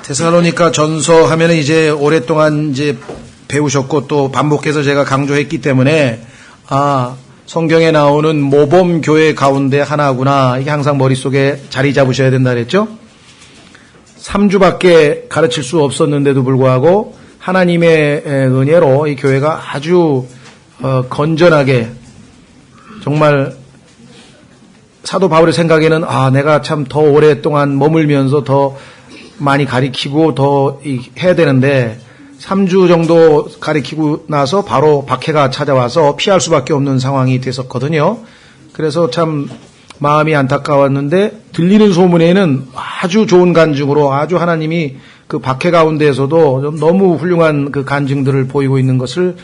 데살로니가 전서 하면은 이제 오랫동안 이제 배우셨고 또 반복해서 제가 강조했기 때문에 성경에 나오는 모범 교회 가운데 하나구나. 이게 항상 머릿속에 자리 잡으셔야 된다 그랬죠? 3주밖에 가르칠 수 없었는데도 불구하고 하나님의 은혜로 이 교회가 아주 건전하게 정말 사도 바울의 생각에는 내가 참 더 오랫동안 머물면서 더 많이 가리키고 더 해야 되는데 3주 정도 가리키고 나서 바로 박해가 찾아와서 피할 수밖에 없는 상황이 됐었거든요. 그래서 참 마음이 안타까웠는데 들리는 소문에는 아주 좋은 간증으로 아주 하나님이 그 박해 가운데에서도 너무 훌륭한 그 간증들을 보이고 있는 것을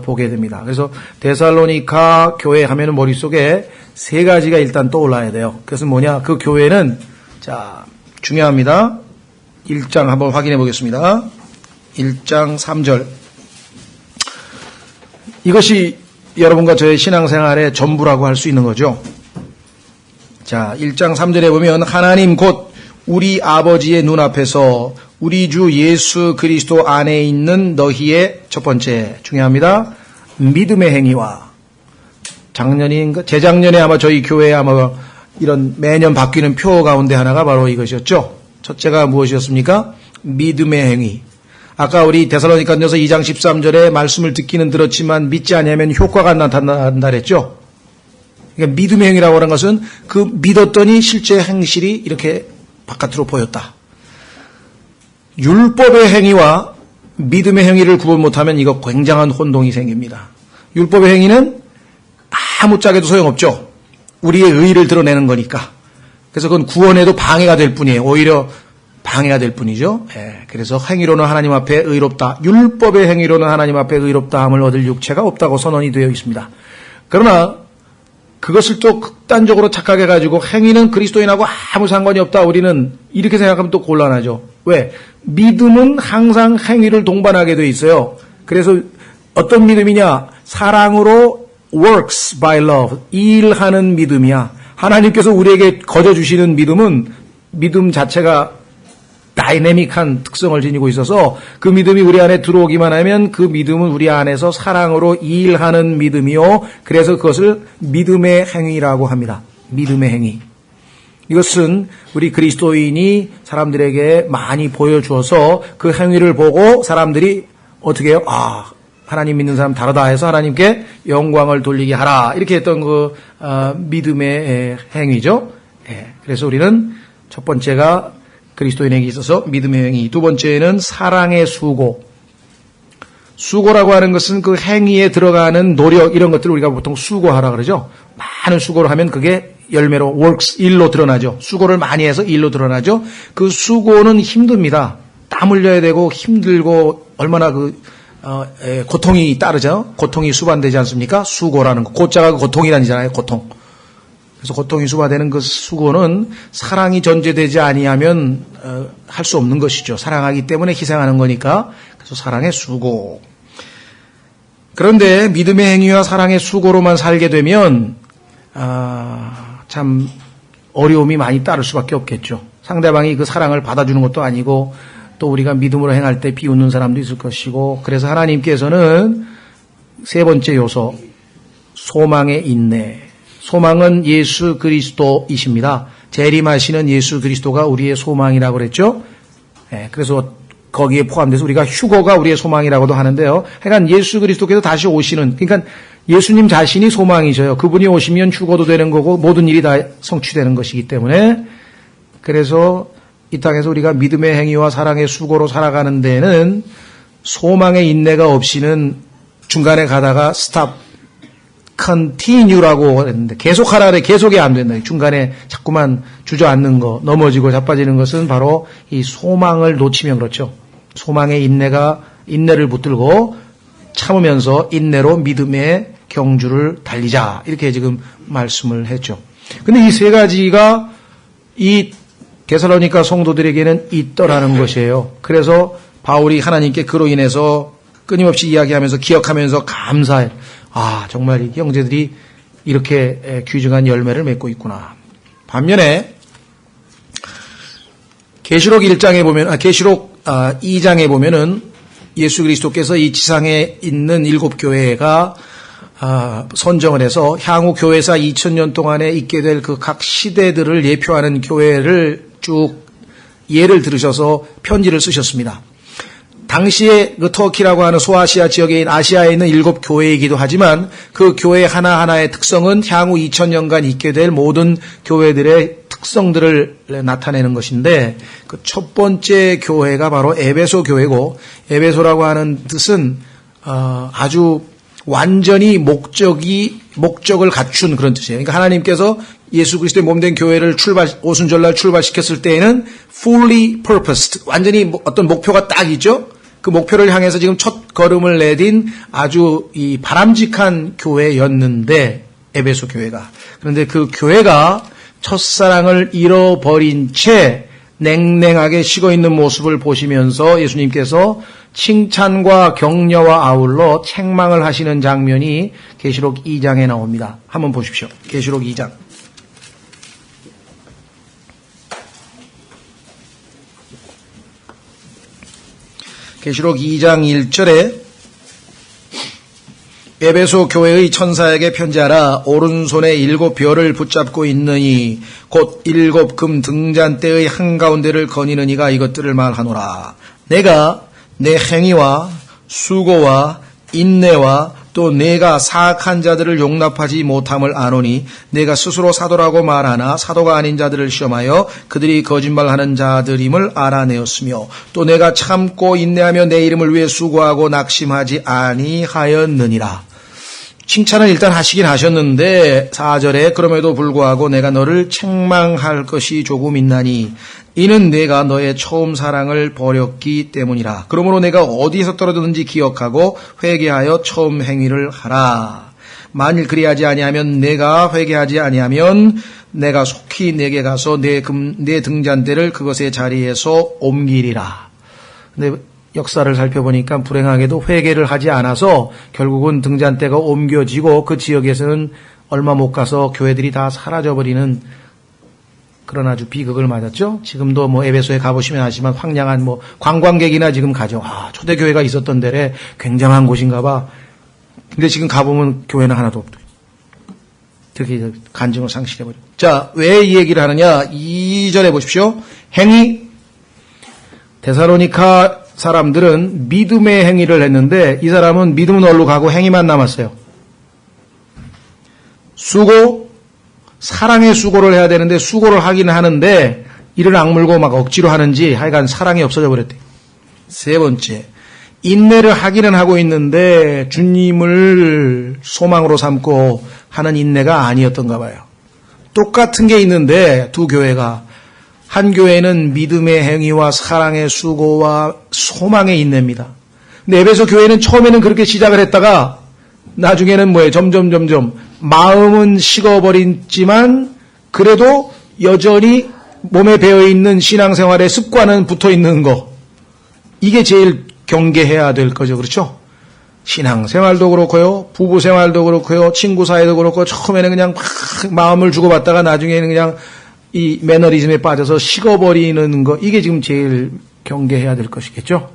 보게 됩니다. 그래서 데살로니가 교회 하면은 머릿속에 세 가지가 일단 떠올라야 돼요. 그래서 뭐냐? 그 교회는 중요합니다. 1장 한번 확인해 보겠습니다. 1장 3절. 이것이 여러분과 저의 신앙생활의 전부라고 할 수 있는 거죠. 1장 3절에 보면 하나님 곧 우리 아버지의 눈앞에서 우리 주 예수 그리스도 안에 있는 너희의 첫 번째 중요합니다. 믿음의 행위와 재작년에 아마 저희 교회에 아마 이런 매년 바뀌는 표 가운데 하나가 바로 이것이었죠. 첫째가 무엇이었습니까? 믿음의 행위. 아까 우리 데살로니가전서 2장 13절에 말씀을 듣기는 들었지만 믿지 않으면 효과가 나타난다 그랬죠. 그러니까 믿음의 행위라고 하는 것은 그 믿었더니 실제 행실이 이렇게 바깥으로 보였다. 율법의 행위와 믿음의 행위를 구분 못하면 이거 굉장한 혼동이 생깁니다. 율법의 행위는 아무짝에도 소용없죠. 우리의 의의를 드러내는 거니까. 그래서 그건 구원에도 방해가 될 뿐이에요. 오히려 방해가 될 뿐이죠. 그래서 행위로는 하나님 앞에 의롭다. 율법의 행위로는 하나님 앞에 의롭다함을 얻을 육체가 없다고 선언이 되어 있습니다. 그러나 그것을 또 극단적으로 착각해가지고 행위는 그리스도인하고 아무 상관이 없다. 우리는 이렇게 생각하면 또 곤란하죠. 왜? 믿음은 항상 행위를 동반하게 돼 있어요. 그래서 어떤 믿음이냐? 사랑으로 works by love. 일하는 믿음이야. 하나님께서 우리에게 거저주시는 믿음은 믿음 자체가 다이내믹한 특성을 지니고 있어서 그 믿음이 우리 안에 들어오기만 하면 그 믿음은 우리 안에서 사랑으로 일하는 믿음이요. 그래서 그것을 믿음의 행위라고 합니다. 믿음의 행위. 이것은 우리 그리스도인이 사람들에게 많이 보여주어서 그 행위를 보고 사람들이 어떻게 해요? 하나님 믿는 사람 다르다 해서 하나님께 영광을 돌리게 하라. 이렇게 했던 그 믿음의 행위죠. 그래서 우리는 첫 번째가 그리스도인에게 있어서 믿음의 행위. 두 번째는 사랑의 수고. 수고라고 하는 것은 그 행위에 들어가는 노력 이런 것들을 우리가 보통 수고하라 그러죠. 많은 수고를 하면 그게 열매로 works 일로 드러나죠. 수고를 많이 해서 일로 드러나죠. 그 수고는 힘듭니다. 땀 흘려야 되고 힘들고 얼마나 고통이 따르죠. 고통이 수반되지 않습니까? 수고라는 거. 고자가 고통이라니잖아요. 고통. 그래서 고통이 수반되는 그 수고는 사랑이 전제되지 아니하면 할 수 없는 것이죠. 사랑하기 때문에 희생하는 거니까. 그래서 사랑의 수고. 그런데 믿음의 행위와 사랑의 수고로만 살게 되면 참 어려움이 많이 따를 수밖에 없겠죠. 상대방이 그 사랑을 받아주는 것도 아니고 또 우리가 믿음으로 행할 때 비웃는 사람도 있을 것이고 그래서 하나님께서는 세 번째 요소 소망의 인내. 소망은 예수 그리스도이십니다. 재림하시는 예수 그리스도가 우리의 소망이라고 그랬죠. 그래서 거기에 포함돼서 우리가 휴거가 우리의 소망이라고도 하는데요. 그러니까 예수 그리스도께서 다시 오시는 그러니까 예수님 자신이 소망이셔요. 그분이 오시면 휴거도 되는 거고 모든 일이 다 성취되는 것이기 때문에 그래서 이 땅에서 우리가 믿음의 행위와 사랑의 수고로 살아가는 데는 소망의 인내가 없이는 중간에 가다가 스탑 continue라고 했는데 계속하라 그래 계속이 안 된다. 중간에 자꾸만 주저앉는 거 넘어지고 자빠지는 것은 바로 이 소망을 놓치면 그렇죠. 소망의 인내를 붙들고 참으면서 인내로 믿음의 경주를 달리자 이렇게 지금 말씀을 했죠. 근데 이 세 가지가 이 데살로니가 성도들에게는 있더라는 것이에요. 그래서 바울이 하나님께 그로 인해서 끊임없이 이야기하면서 기억하면서 감사해. 정말 이 형제들이 이렇게 귀중한 열매를 맺고 있구나. 반면에 계시록 2장에 보면은 예수 그리스도께서 이 지상에 있는 7교회가 선정을 해서 향후 교회사 2000년 동안에 있게 될 그 각 시대들을 예표하는 교회를 쭉 예를 들으셔서 편지를 쓰셨습니다. 당시에 그 터키라고 하는 소아시아 지역에 있는 아시아에 있는 7교회이기도 하지만 그 교회 하나하나의 특성은 향후 2000년간 있게 될 모든 교회들의 특성들을 나타내는 것인데 그 첫 번째 교회가 바로 에베소 교회고 에베소라고 하는 뜻은 아주 완전히 목적을 갖춘 그런 뜻이에요. 그러니까 하나님께서 예수 그리스도의 몸된 교회를 오순절날 출발시켰을 때에는 fully purposed, 완전히 어떤 목표가 딱 있죠. 그 목표를 향해서 지금 첫 걸음을 내딘 아주 이 바람직한 교회였는데 에베소 교회가. 그런데 그 교회가 첫사랑을 잃어버린 채 냉랭하게 식어있는 모습을 보시면서 예수님께서 칭찬과 격려와 아울러 책망을 하시는 장면이 계시록 2장에 나옵니다. 한번 보십시오. 계시록 2장. 계시록 2장 1절에 에베소 교회의 천사에게 편지하라. 오른손에 7별을 붙잡고 있느니 곧 7금 등잔대의 한가운데를 거니는 이가 이것들을 말하노라. 내가 내 행위와 수고와 인내와 또 내가 사악한 자들을 용납하지 못함을 아노니 내가 스스로 사도라고 말하나 사도가 아닌 자들을 시험하여 그들이 거짓말하는 자들임을 알아내었으며 또 내가 참고 인내하며 내 이름을 위해 수고하고 낙심하지 아니하였느니라. 칭찬을 일단 하시긴 하셨는데 4절에 그럼에도 불구하고 내가 너를 책망할 것이 조금 있나니 이는 내가 너의 처음 사랑을 버렸기 때문이라. 그러므로 내가 어디에서 떨어졌는지 기억하고 회개하여 처음 행위를 하라. 만일 그리하지 아니하면 내가 회개하지 아니하면 내가 속히 내게 가서 내 등잔대를 그것의 자리에서 옮기리라. 근데 역사를 살펴보니까 불행하게도 회개를 하지 않아서 결국은 등잔대가 옮겨지고 그 지역에서는 얼마 못 가서 교회들이 다 사라져버리는 그런 아주 비극을 맞았죠. 지금도 뭐 에베소에 가보시면 아시지만 황량한 뭐 관광객이나 지금 가죠. 초대교회가 있었던 데래 굉장한 곳인가 봐. 근데 지금 가보면 교회는 하나도 없대요. 그렇게 간증을 상실해버려. 자, 왜 이 얘기를 하느냐. 2절에 보십시오. 행위. 데살로니가 사람들은 믿음의 행위를 했는데 이 사람은 믿음은 얼로 가고 행위만 남았어요. 수고, 사랑의 수고를 해야 되는데 수고를 하긴 하는데 이를 악물고 막 억지로 하는지 하여간 사랑이 없어져 버렸대요. 세 번째, 인내를 하기는 하고 있는데 주님을 소망으로 삼고 하는 인내가 아니었던가 봐요. 똑같은 게 있는데 두 교회가 한 교회는 믿음의 행위와 사랑의 수고와 소망의 인내입니다. 근데 에베소 교회는 처음에는 그렇게 시작을 했다가 나중에는 뭐예요? 점점 마음은 식어버리지만 그래도 여전히 몸에 배어있는 신앙생활의 습관은 붙어있는 거. 이게 제일 경계해야 될 거죠. 그렇죠? 신앙생활도 그렇고요. 부부생활도 그렇고요. 친구 사이도 그렇고 처음에는 그냥 막 마음을 주고받다가 나중에는 그냥 이 매너리즘에 빠져서 식어버리는 거. 이게 지금 제일 경계해야 될 것이겠죠.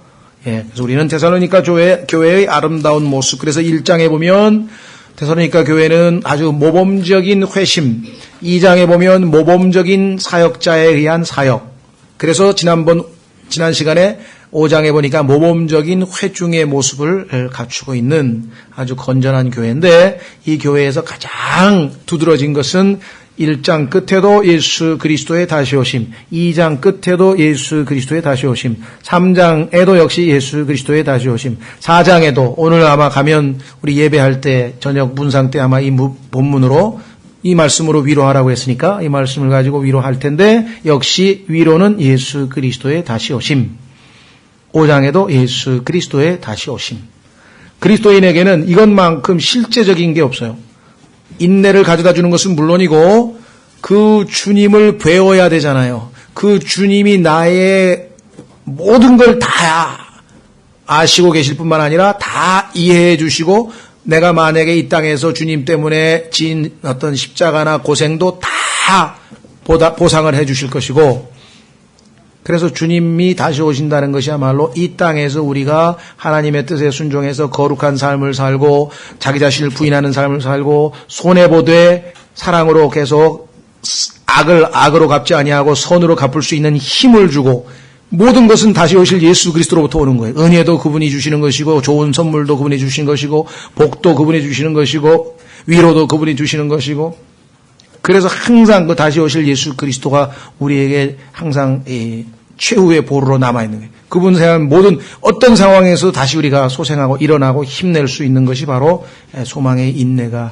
예, 그래서 우리는 데살로니가 교회의 아름다운 모습. 그래서 1장에 보면 데살로니가 교회는 아주 모범적인 회심. 2장에 보면 모범적인 사역자에 의한 사역. 그래서 지난 시간에 5장에 보니까 모범적인 회중의 모습을 갖추고 있는 아주 건전한 교회인데 이 교회에서 가장 두드러진 것은 1장 끝에도 예수 그리스도의 다시 오심, 2장 끝에도 예수 그리스도의 다시 오심, 3장에도 역시 예수 그리스도의 다시 오심, 4장에도 오늘 아마 가면 우리 예배할 때 저녁 문상 때 아마 이 본문으로 이 말씀으로 위로하라고 했으니까 이 말씀을 가지고 위로할 텐데 역시 위로는 예수 그리스도의 다시 오심. 5장에도 예수 그리스도의 다시 오심. 그리스도인에게는 이것만큼 실제적인 게 없어요. 인내를 가져다 주는 것은 물론이고 그 주님을 배워야 되잖아요. 그 주님이 나의 모든 걸 다 아시고 계실 뿐만 아니라 다 이해해 주시고 내가 만약에 이 땅에서 주님 때문에 지은 어떤 십자가나 고생도 다 보상을 해 주실 것이고 그래서 주님이 다시 오신다는 것이야말로 이 땅에서 우리가 하나님의 뜻에 순종해서 거룩한 삶을 살고 자기 자신을 부인하는 삶을 살고 손해보되 사랑으로 계속 악을 악으로 갚지 아니하고 선으로 갚을 수 있는 힘을 주고 모든 것은 다시 오실 예수 그리스도로부터 오는 거예요. 은혜도 그분이 주시는 것이고 좋은 선물도 그분이 주시는 것이고 복도 그분이 주시는 것이고 위로도 그분이 주시는 것이고 그래서 항상 그 다시 오실 예수 그리스도가 우리에게 항상 최후의 보루로 남아있는 거예요. 그분 생각하면 모든 어떤 상황에서 다시 우리가 소생하고 일어나고 힘낼 수 있는 것이 바로 소망의 인내가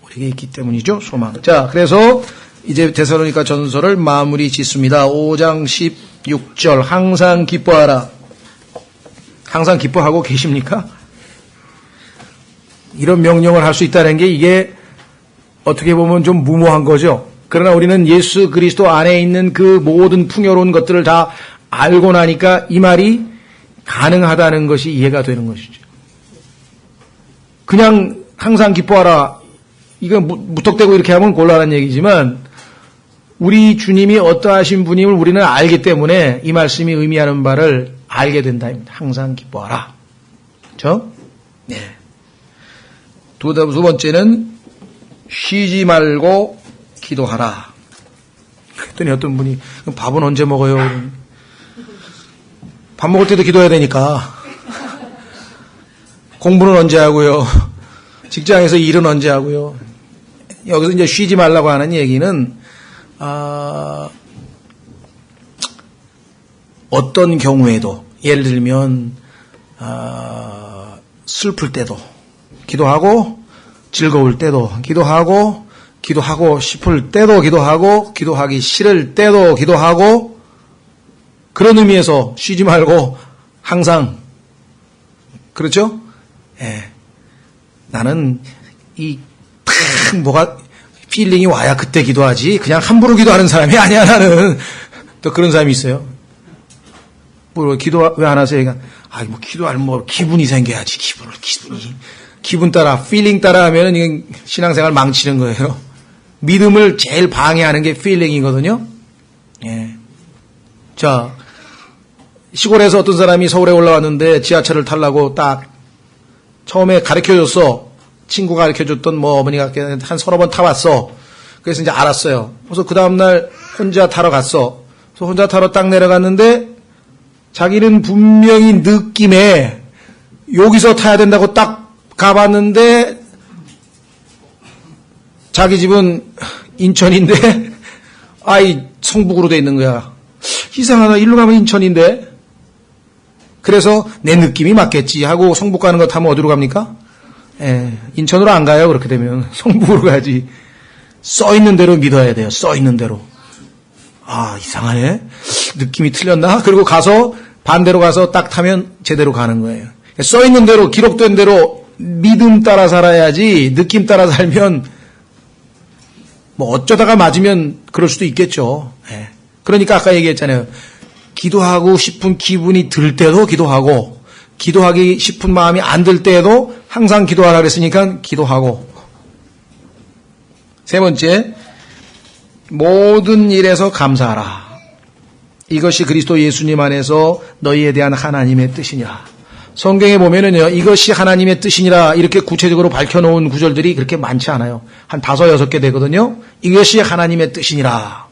우리에게 있기 때문이죠. 소망. 자, 그래서 이제 데살로니가 전서를 마무리 짓습니다. 5장 16절 항상 기뻐하라. 항상 기뻐하고 계십니까? 이런 명령을 할 수 있다는 게 이게 어떻게 보면 좀 무모한 거죠. 그러나 우리는 예수 그리스도 안에 있는 그 모든 풍요로운 것들을 다 알고 나니까 이 말이 가능하다는 것이 이해가 되는 것이죠. 그냥 항상 기뻐하라. 이거 무턱대고 이렇게 하면 곤란한 얘기지만 우리 주님이 어떠하신 분임을 우리는 알기 때문에 이 말씀이 의미하는 바를 알게 된다. 항상 기뻐하라. 그렇죠? 네. 두 번째는 쉬지 말고 기도하라. 그랬더니 어떤 분이 밥은 언제 먹어요? 밥 먹을 때도 기도해야 되니까. 공부는 언제 하고요? 직장에서 일은 언제 하고요? 여기서 이제 쉬지 말라고 하는 얘기는 어떤 경우에도 예를 들면 슬플 때도 기도하고 즐거울 때도 기도하고 싶을 때도 기도하고 기도하기 싫을 때도 기도하고 그런 의미에서 쉬지 말고 항상 그렇죠? 예. 나는 뭐가 필링이 와야 그때 기도하지 그냥 함부로 기도하는 사람이 아니야 나는. 또 그런 사람이 있어요. 뭐 기도 왜 안 하세요? 뭐 기도하면 뭐 기분이 생겨야지. 기분 따라 필링 따라 하면은 이건 신앙생활 망치는 거예요. 믿음을 제일 방해하는 게 필링이거든요. 예. 자, 시골에서 어떤 사람이 서울에 올라왔는데 지하철을 타려고 딱 처음에 가르쳐줬어. 친구가 가르쳐줬던 어머니가 한 서너 번 타봤어. 그래서 이제 알았어요. 그래서 그 다음날 혼자 타러 갔어. 그래서 혼자 타러 딱 내려갔는데 자기는 분명히 느낌에 여기서 타야 된다고 딱 가봤는데 자기 집은 인천인데 성북으로 돼 있는 거야. 이상하다. 일로 가면 인천인데. 그래서 내 느낌이 맞겠지 하고 성북 가는 거 타면 어디로 갑니까? 인천으로 안 가요. 그렇게 되면 성북으로 가야지. 써 있는 대로 믿어야 돼요. 써 있는 대로. 이상하네. 느낌이 틀렸나? 그리고 가서 반대로 가서 딱 타면 제대로 가는 거예요. 써 있는 대로 기록된 대로 믿음 따라 살아야지 느낌 따라 살면 어쩌다가 맞으면 그럴 수도 있겠죠. 그러니까 아까 얘기했잖아요. 기도하고 싶은 기분이 들 때도 기도하고 기도하기 싶은 마음이 안 들 때에도 항상 기도하라 그랬으니까 기도하고. 세 번째, 모든 일에서 감사하라. 이것이 그리스도 예수님 안에서 너희에 대한 하나님의 뜻이니라. 성경에 보면은요, 이것이 하나님의 뜻이니라 이렇게 구체적으로 밝혀놓은 구절들이 그렇게 많지 않아요. 한 5-6개 되거든요. 이것이 하나님의 뜻이니라.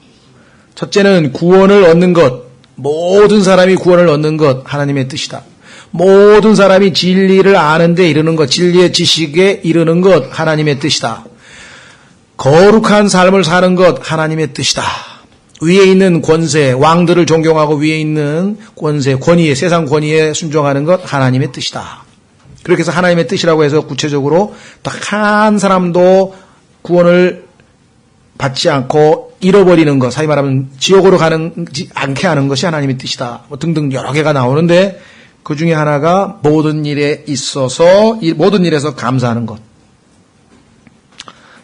첫째는 구원을 얻는 것, 모든 사람이 구원을 얻는 것 하나님의 뜻이다. 모든 사람이 진리를 아는 데 이르는 것, 진리의 지식에 이르는 것 하나님의 뜻이다. 거룩한 삶을 사는 것 하나님의 뜻이다. 위에 있는 권세, 왕들을 존경하고 위에 있는 권세, 권위에, 세상 권위에 순종하는 것 하나님의 뜻이다. 그렇게 해서 하나님의 뜻이라고 해서 구체적으로 딱 한 사람도 구원을 받지 않고 잃어버리는 것, 사이 말하면 지옥으로 가지 않게 하는 것이 하나님의 뜻이다. 등등 여러 개가 나오는데 그 중에 하나가 모든 일에 있어서 모든 일에서 감사하는 것.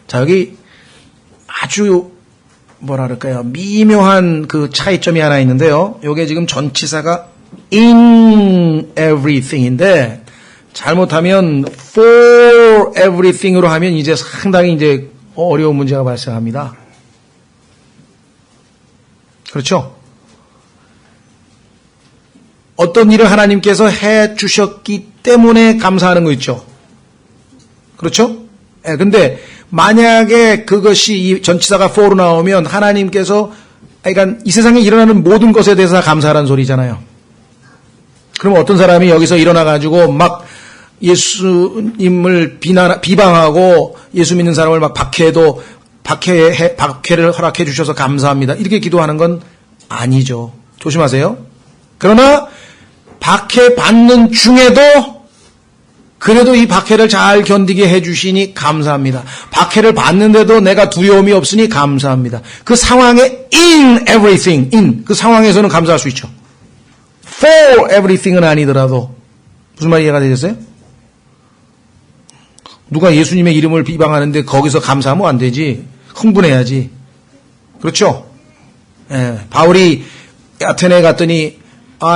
자, 여기 아주 뭐랄까요, 미묘한 그 차이점이 하나 있는데요. 이게 지금 전치사가 in everything인데 잘못하면 for everything으로 하면 이제 상당히 이제 어려운 문제가 발생합니다. 그렇죠? 어떤 일을 하나님께서 해 주셨기 때문에 감사하는 거 있죠. 그렇죠? 예, 근데 만약에 그것이 이 전치사가 for로 나오면 하나님께서 그러니까 이 세상에 일어나는 모든 것에 대해서 감사하라는 소리잖아요. 그럼 어떤 사람이 여기서 일어나가지고 막 예수님을 비방하고 예수 믿는 사람을 막 박해해도 박해를 허락해 주셔서 감사합니다. 이렇게 기도하는 건 아니죠. 조심하세요. 그러나 박해받는 중에도 그래도 이 박해를 잘 견디게 해주시니 감사합니다. 박해를 받는데도 내가 두려움이 없으니 감사합니다. 그 상황에 in everything, in 그 상황에서는 감사할 수 있죠. for everything은 아니더라도 무슨 말이 이해가 되셨어요? 누가 예수님의 이름을 비방하는데 거기서 감사하면 안 되지. 흥분해야지. 그렇죠? 예, 바울이 아테네에 갔더니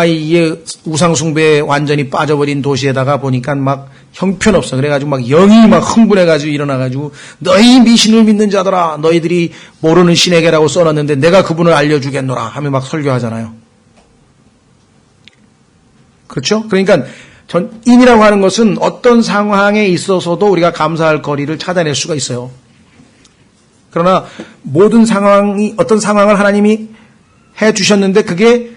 이 우상숭배에 완전히 빠져버린 도시에다가 보니까 막 형편없어. 그래가지고 막 영이 막 흥분해가지고 일어나가지고 너희 미신을 믿는 자들아 너희들이 모르는 신에게라고 써놨는데 내가 그분을 알려주겠노라 하며 막 설교하잖아요. 그렇죠? 그러니까 인이라고 하는 것은 어떤 상황에 있어서도 우리가 감사할 거리를 찾아낼 수가 있어요. 그러나 모든 상황이 어떤 상황을 하나님이 해 주셨는데 그게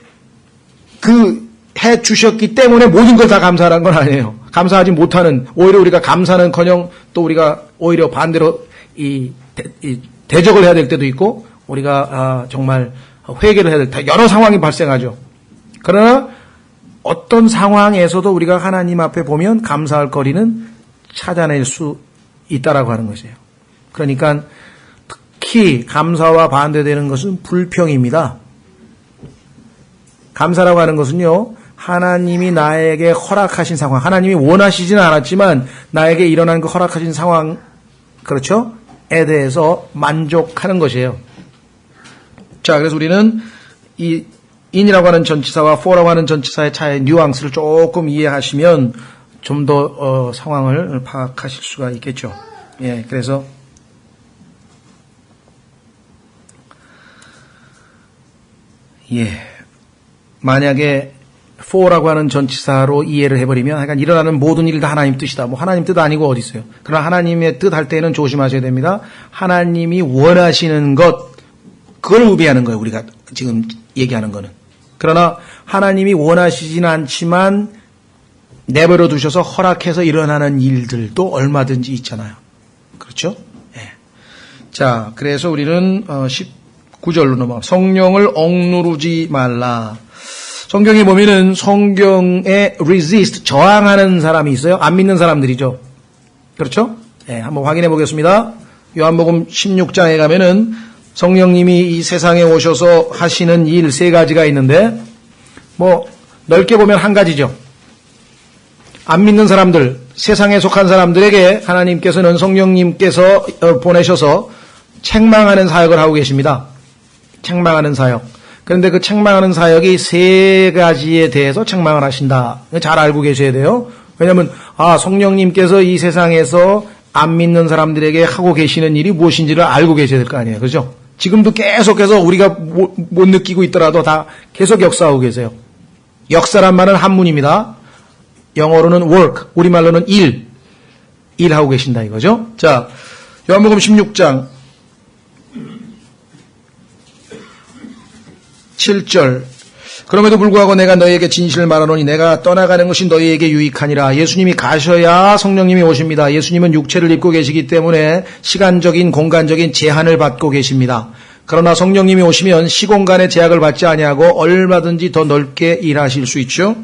그 해 주셨기 때문에 모든 걸 다 감사하라는 건 아니에요. 감사하지 못하는 오히려 우리가 감사는커녕 또 우리가 오히려 반대로 대적을 해야 될 때도 있고 우리가 정말 회개를 해야 될 때 여러 상황이 발생하죠. 그러나 어떤 상황에서도 우리가 하나님 앞에 보면 감사할 거리는 찾아낼 수 있다라고 하는 것이에요. 그러니까 특히 감사와 반대되는 것은 불평입니다. 감사라고 하는 것은요, 하나님이 나에게 허락하신 상황, 하나님이 원하시지는 않았지만 나에게 일어난 그 허락하신 상황, 그렇죠? 에 대해서 만족하는 것이에요. 자, 그래서 우리는 이 in이라고 하는 전치사와 for라고 하는 전치사의 차이의 뉘앙스를 조금 이해하시면 좀 더 상황을 파악하실 수가 있겠죠. 예, 그래서 만약에 for라고 하는 전치사로 이해를 해버리면 그러니까 일어나는 모든 일 다 하나님 뜻이다. 뭐 하나님 뜻 아니고 어디 있어요. 그러나 하나님의 뜻 할 때는 조심하셔야 됩니다. 하나님이 원하시는 것 그걸 의미하는 거예요. 우리가 지금 얘기하는 거는. 그러나 하나님이 원하시지는 않지만 내버려 두셔서 허락해서 일어나는 일들도 얼마든지 있잖아요. 그렇죠? 예. 자, 그래서 우리는 19절로 넘어가. 성령을 억누르지 말라. 성경에 보면은 성경에 resist, 저항하는 사람이 있어요. 안 믿는 사람들이죠. 그렇죠? 예, 한번 확인해 보겠습니다. 요한복음 16장에 가면은 성령님이 이 세상에 오셔서 하시는 일 세 가지가 있는데 뭐 넓게 보면 한 가지죠. 안 믿는 사람들, 세상에 속한 사람들에게 하나님께서는 성령님께서 보내셔서 책망하는 사역을 하고 계십니다. 책망하는 사역. 그런데 그 책망하는 사역이 세 가지에 대해서 책망을 하신다. 잘 알고 계셔야 돼요. 왜냐하면 성령님께서 이 세상에서 안 믿는 사람들에게 하고 계시는 일이 무엇인지를 알고 계셔야 될 거 아니에요. 그렇죠? 지금도 계속해서 우리가 못 느끼고 있더라도 다 계속 역사하고 계세요. 역사란 말은 한문입니다. 영어로는 work, 우리말로는 일하고 계신다 이거죠. 자, 요한복음 16장 7절. 그럼에도 불구하고 내가 너희에게 진실을 말하노니 내가 떠나가는 것이 너희에게 유익하니라. 예수님이 가셔야 성령님이 오십니다. 예수님은 육체를 입고 계시기 때문에 시간적인 공간적인 제한을 받고 계십니다. 그러나 성령님이 오시면 시공간의 제약을 받지 아니하고 얼마든지 더 넓게 일하실 수 있죠.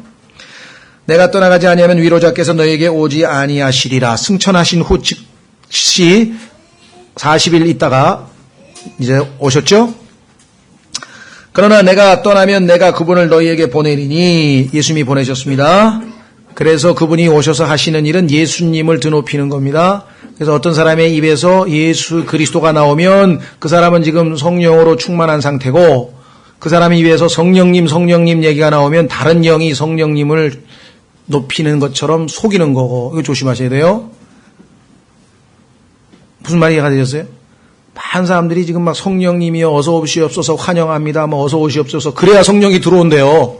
내가 떠나가지 아니하면 위로자께서 너희에게 오지 아니하시리라. 승천하신 후 즉시 40일 있다가 이제 오셨죠. 그러나 내가 떠나면 내가 그분을 너희에게 보내리니 예수님이 보내셨습니다. 그래서 그분이 오셔서 하시는 일은 예수님을 드높이는 겁니다. 그래서 어떤 사람의 입에서 예수 그리스도가 나오면 그 사람은 지금 성령으로 충만한 상태고 그 사람의 입에서 성령님 얘기가 나오면 다른 영이 성령님을 높이는 것처럼 속이는 거고 이거 조심하셔야 돼요. 무슨 말이 이해가 되셨어요? 많은 사람들이 지금 막 성령님이여 어서 오시옵소서 환영합니다. 뭐 어서 오시옵소서 그래야 성령이 들어온대요.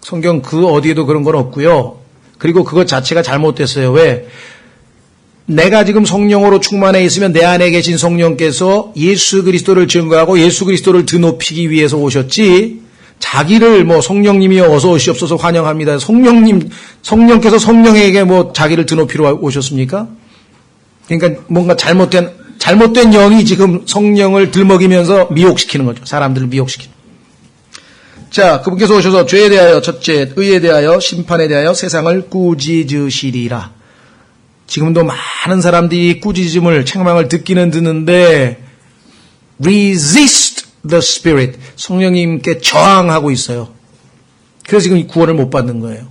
성경 그 어디에도 그런 건 없고요. 그리고 그것 자체가 잘못됐어요. 왜? 내가 지금 성령으로 충만해 있으면 내 안에 계신 성령께서 예수 그리스도를 증거하고 예수 그리스도를 드높이기 위해서 오셨지, 자기를 뭐 성령님이여 어서 오시옵소서 환영합니다. 성령께서 성령에게 뭐 자기를 드높이러 오셨습니까? 그러니까 뭔가 잘못된 영이 지금 성령을 들먹이면서 미혹시키는 거죠. 사람들을 미혹시키는. 자, 그분께서 오셔서 죄에 대하여 첫째, 의에 대하여, 심판에 대하여 세상을 꾸짖으시리라. 지금도 많은 사람들이 꾸짖음을, 책망을 듣는데 resist the Spirit, 성령님께 저항하고 있어요. 그래서 지금 구원을 못 받는 거예요.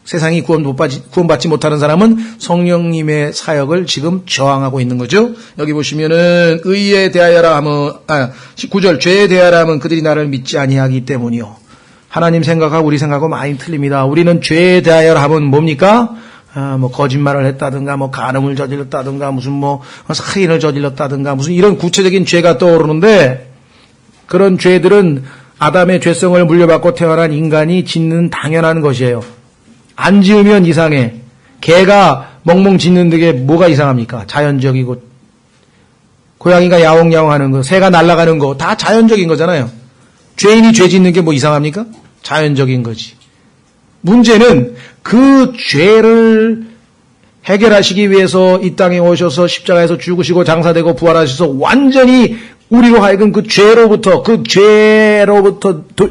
세상이 구원받지 못하는 사람은 성령님의 사역을 지금 저항하고 있는 거죠. 여기 보시면은 의에 대하여라 하면 19절 죄에 대하여라 하면 그들이 나를 믿지 아니하기 때문이요. 하나님 생각하고 우리 생각하고 많이 틀립니다. 우리는 죄에 대하여라 하면 뭡니까? 뭐 거짓말을 했다든가 뭐 간음을 저질렀다든가 무슨 뭐 살인을 저질렀다든가 무슨 이런 구체적인 죄가 떠오르는데, 그런 죄들은 아담의 죄성을 물려받고 태어난 인간이 짓는 당연한 것이에요. 안 지으면 이상해. 개가 멍멍 짖는 게 뭐가 이상합니까? 자연적이고, 고양이가 야옹야옹하는 거, 새가 날아가는 거 다 자연적인 거잖아요. 죄인이 죄 짓는 게 뭐 이상합니까? 자연적인 거지. 문제는 그 죄를 해결하시기 위해서 이 땅에 오셔서 십자가에서 죽으시고 장사되고 부활하셔서 완전히 우리로 하여금 그 죄로부터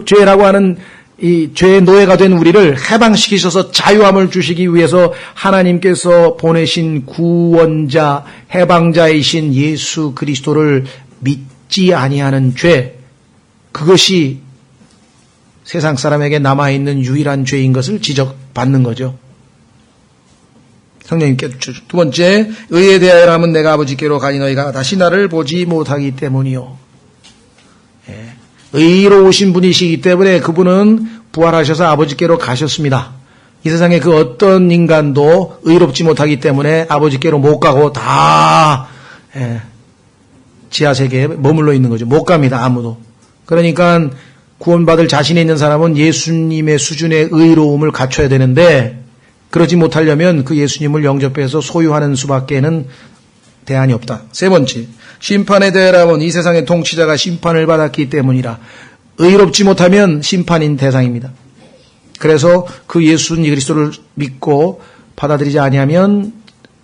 죄라고 하는 이 죄의 노예가 된 우리를 해방시키셔서 자유함을 주시기 위해서 하나님께서 보내신 구원자, 해방자이신 예수 그리스도를 믿지 아니하는 죄, 그것이 세상 사람에게 남아있는 유일한 죄인 것을 지적받는 거죠. 성령님께 두 번째, 의에 대하여 하면 내가 아버지께로 가니 너희가 다시 나를 보지 못하기 때문이요. 의로우신 분이시기 때문에 그분은 부활하셔서 아버지께로 가셨습니다. 이 세상에 그 어떤 인간도 의롭지 못하기 때문에 아버지께로 못 가고 다 지하세계에 머물러 있는 거죠. 못 갑니다. 아무도. 그러니까 구원받을 자신이 있는 사람은 예수님의 수준의 의로움을 갖춰야 되는데, 그러지 못하려면 그 예수님을 영접해서 소유하는 수밖에는 대안이 없다. 세 번째, 심판에 대하여는 이 세상의 통치자가 심판을 받았기 때문이라. 의롭지 못하면 심판인 대상입니다. 그래서 그 예수 그리스도를 믿고 받아들이지 아니하면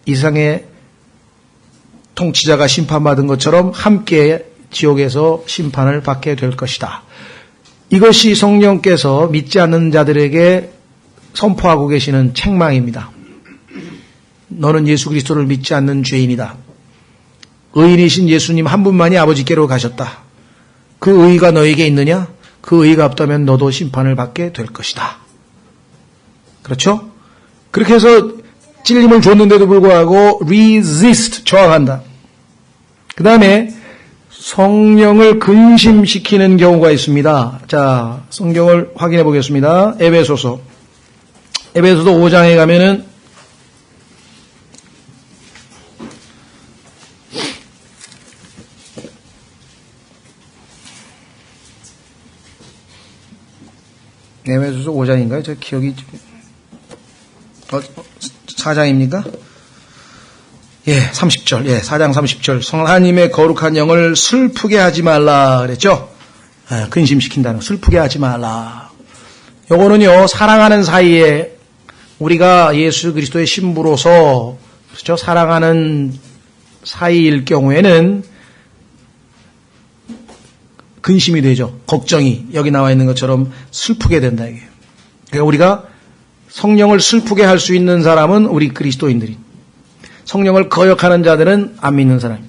이 세상의 통치자가 심판받은 것처럼 함께 지옥에서 심판을 받게 될 것이다. 이것이 성령께서 믿지 않는 자들에게 선포하고 계시는 책망입니다. 너는 예수 그리스도를 믿지 않는 죄인이다. 의인이신 예수님 한 분만이 아버지께로 가셨다. 그 의의가 너에게 있느냐? 그 의의가 없다면 너도 심판을 받게 될 것이다. 그렇죠? 그렇게 해서 찔림을 줬는데도 불구하고 resist, 저항한다. 그 다음에 성령을 근심시키는 경우가 있습니다. 자, 성경을 확인해 보겠습니다. 에베소서 5장에 가면은 에베소서 5장인가요? 저 기억이 4장입니까? 예, 30절. 예, 4장 30절. 하나님의 거룩한 영을 슬프게 하지 말라 그랬죠? 예, 근심시킨다는 거. 슬프게 하지 말라. 요거는요, 사랑하는 사이에 우리가 예수 그리스도의 신부로서, 그렇죠? 사랑하는 사이일 경우에는 근심이 되죠. 걱정이 여기 나와 있는 것처럼 슬프게 된다 이게. 그러니까 우리가 성령을 슬프게 할 수 있는 사람은 우리 그리스도인들이, 성령을 거역하는 자들은 안 믿는 사람.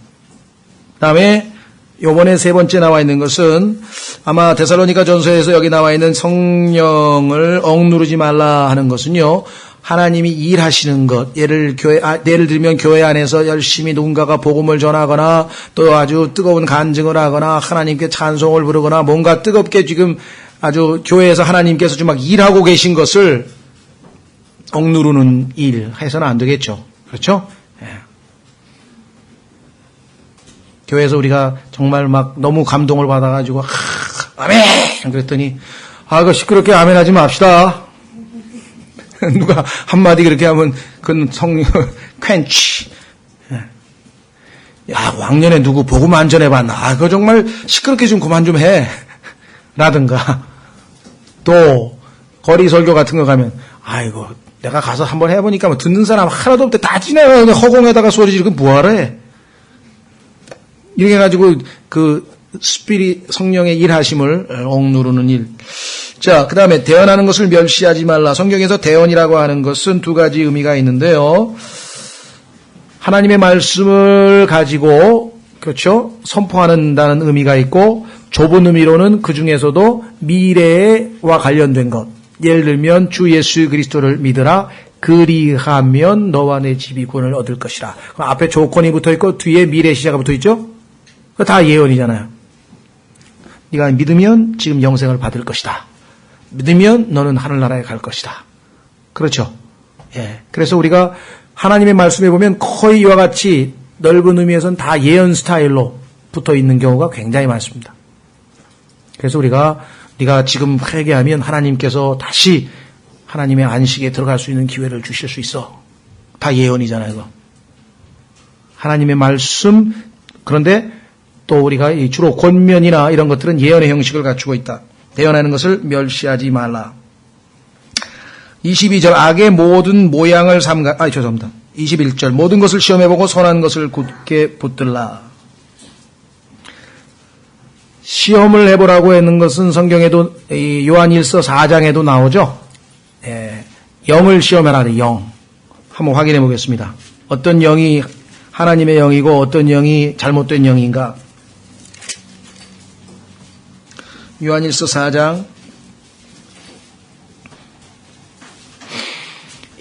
그다음에 요번에 세 번째 나와 있는 것은 아마 데살로니가 전서에서 여기 나와 있는 성령을 억누르지 말라 하는 것은요, 하나님이 일하시는 것, 예를 들면 교회 안에서 열심히 누군가가 복음을 전하거나 또 아주 뜨거운 간증을 하거나 하나님께 찬송을 부르거나 뭔가 뜨겁게 지금 아주 교회에서 하나님께서 좀 막 일하고 계신 것을 억누르는 일 해서는 안 되겠죠. 그렇죠? 예. 교회에서 우리가 정말 막 너무 감동을 받아가지고 아멘! 그랬더니 그 시끄럽게 아멘하지 맙시다. 누가 한마디 그렇게 하면 그건 성령 퀸치. 야, 왕년에 누구 복음 안 전해봤나? 그거 정말 시끄럽게 좀 그만 좀 해. 라든가. 또 거리 설교 같은 거 가면 아이고 내가 가서 한번 해보니까 뭐 듣는 사람 하나도 없대. 다 지내요. 허공에다가 소리 지르고 뭐하러 해. 이렇게 해가지고 그 스피릿 성령의 일하심을 억누르는 일. 자, 그 다음에 대언하는 것을 멸시하지 말라. 성경에서 대언이라고 하는 것은 두 가지 의미가 있는데요. 하나님의 말씀을 가지고 그렇죠? 선포한다는 의미가 있고 좁은 의미로는 그 중에서도 미래와 관련된 것. 예를 들면 주 예수 그리스도를 믿으라. 그리하면 너와 내 집이 구원을 얻을 것이라. 그럼 앞에 조건이 붙어있고 뒤에 미래 시제가 붙어있죠? 그거 다 예언이잖아요. 네가 믿으면 지금 영생을 받을 것이다. 믿으면 너는 하늘나라에 갈 것이다. 그렇죠? 예. 그래서 우리가 하나님의 말씀에 보면 거의 이와 같이 넓은 의미에서는 다 예언 스타일로 붙어 있는 경우가 굉장히 많습니다. 그래서 우리가 네가 지금 회개하면 하나님께서 다시 하나님의 안식에 들어갈 수 있는 기회를 주실 수 있어. 다 예언이잖아요. 이거. 하나님의 말씀. 그런데 또 우리가 주로 권면이나 이런 것들은 예언의 형식을 갖추고 있다. 대언하는 것을 멸시하지 말라. 22절 악의 모든 모양을 죄송합니다. 21절 모든 것을 시험해보고 선한 것을 굳게 붙들라. 시험을 해보라고 했는 것은 성경에도 요한일서 4장에도 나오죠. 영을 시험해라. 영. 한번 확인해 보겠습니다. 어떤 영이 하나님의 영이고 어떤 영이 잘못된 영인가. 요한일서 4장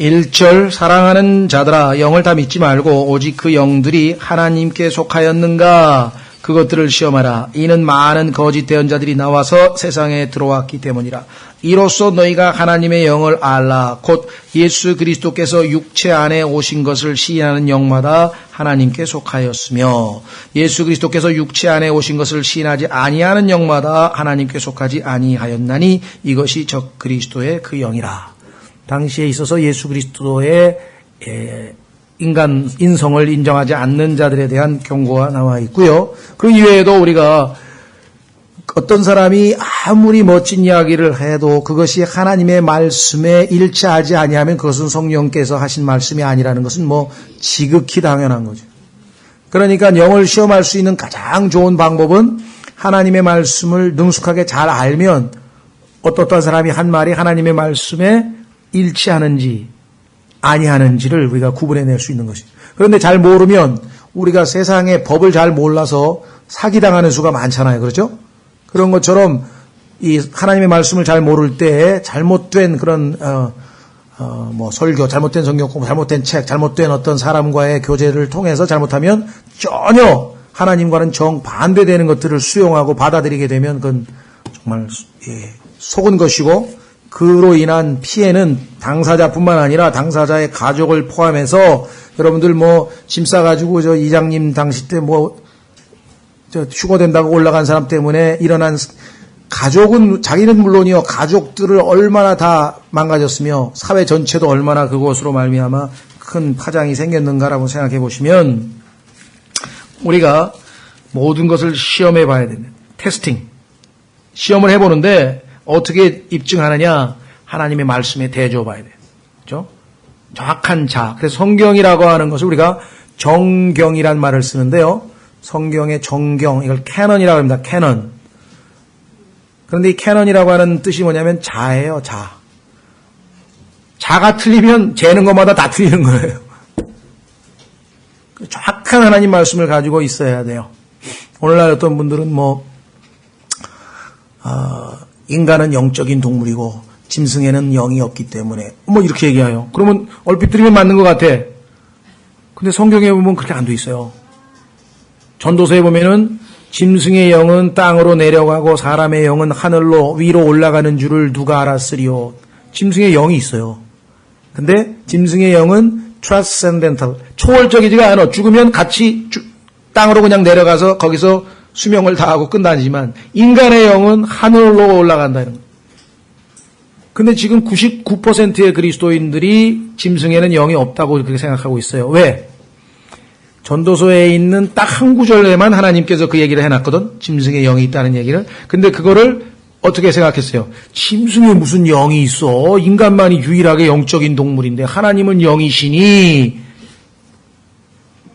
1절 사랑하는 자들아 영을 다 믿지 말고 오직 그 영들이 하나님께 속하였는가 그것들을 시험하라. 이는 많은 거짓 대언자들이 나와서 세상에 들어왔기 때문이라. 이로써 너희가 하나님의 영을 알라. 곧 예수 그리스도께서 육체 안에 오신 것을 시인하는 영마다 하나님께 속하였으며 예수 그리스도께서 육체 안에 오신 것을 시인하지 아니하는 영마다 하나님께 속하지 아니하였나니 이것이 적 그리스도의 그 영이라. 당시에 있어서 예수 그리스도의 인간 인성을 인정하지 않는 자들에 대한 경고가 나와 있고요. 그 이외에도 우리가 어떤 사람이 아무리 멋진 이야기를 해도 그것이 하나님의 말씀에 일치하지 아니하면 그것은 성령께서 하신 말씀이 아니라는 것은 뭐 지극히 당연한 거죠. 그러니까 영을 시험할 수 있는 가장 좋은 방법은 하나님의 말씀을 능숙하게 잘 알면 어떤 사람이 한 말이 하나님의 말씀에 일치하는지 아니하는지를 우리가 구분해낼 수 있는 것이죠. 그런데 잘 모르면 우리가 세상의 법을 잘 몰라서 사기당하는 수가 많잖아요. 그렇죠? 그런 것처럼 이 하나님의 말씀을 잘 모를 때 잘못된 그런 뭐 설교, 잘못된 성경 공부, 잘못된 책, 잘못된 어떤 사람과의 교제를 통해서 잘못하면 전혀 하나님과는 정반대되는 것들을 수용하고 받아들이게 되면 그건 정말 속은 것이고 그로 인한 피해는 당사자뿐만 아니라 당사자의 가족을 포함해서 여러분들 뭐 짐 싸가지고 저 이장님 당시 때 뭐 저 휴거된다고 올라간 사람 때문에 일어난 가족은 자기는 물론이요 가족들을 얼마나 다 망가졌으며 사회 전체도 얼마나 그것으로 말미암아 큰 파장이 생겼는가라고 생각해 보시면 우리가 모든 것을 시험해 봐야 됩니다. 테스팅. 시험을 해보는데 어떻게 입증하느냐? 하나님의 말씀에 대조 봐야 돼요. 그렇죠? 정확한 자. 그래서 성경이라고 하는 것을 우리가 정경이란 말을 쓰는데요. 성경의 정경, 이걸 캐넌이라고 합니다. 캐넌. 그런데 이 캐넌이라고 하는 뜻이 뭐냐면 자예요, 자. 자가 틀리면 재는 것마다 다 틀리는 거예요. 정확한 하나님 말씀을 가지고 있어야 돼요. 오늘날 어떤 분들은 인간은 영적인 동물이고 짐승에는 영이 없기 때문에 뭐 이렇게 얘기해요. 그러면 얼핏 들으면 맞는 것 같아. 근데 성경에 보면 그렇게 안 돼 있어요. 전도서에 보면은 짐승의 영은 땅으로 내려가고 사람의 영은 하늘로 위로 올라가는 줄을 누가 알았으리요. 짐승의 영이 있어요. 근데 짐승의 영은 transcendental, 초월적이지가 않아. 죽으면 같이 땅으로 그냥 내려가서 거기서 수명을 다하고 끝나지만 인간의 영은 하늘로 올라간다. 이런 거. 근데 지금 99%의 그리스도인들이 짐승에는 영이 없다고 그렇게 생각하고 있어요. 왜? 전도서에 있는 딱 한 구절에만 하나님께서 그 얘기를 해놨거든. 짐승에 영이 있다는 얘기를. 근데 그거를 어떻게 생각했어요? 짐승에 무슨 영이 있어? 인간만이 유일하게 영적인 동물인데 하나님은 영이시니.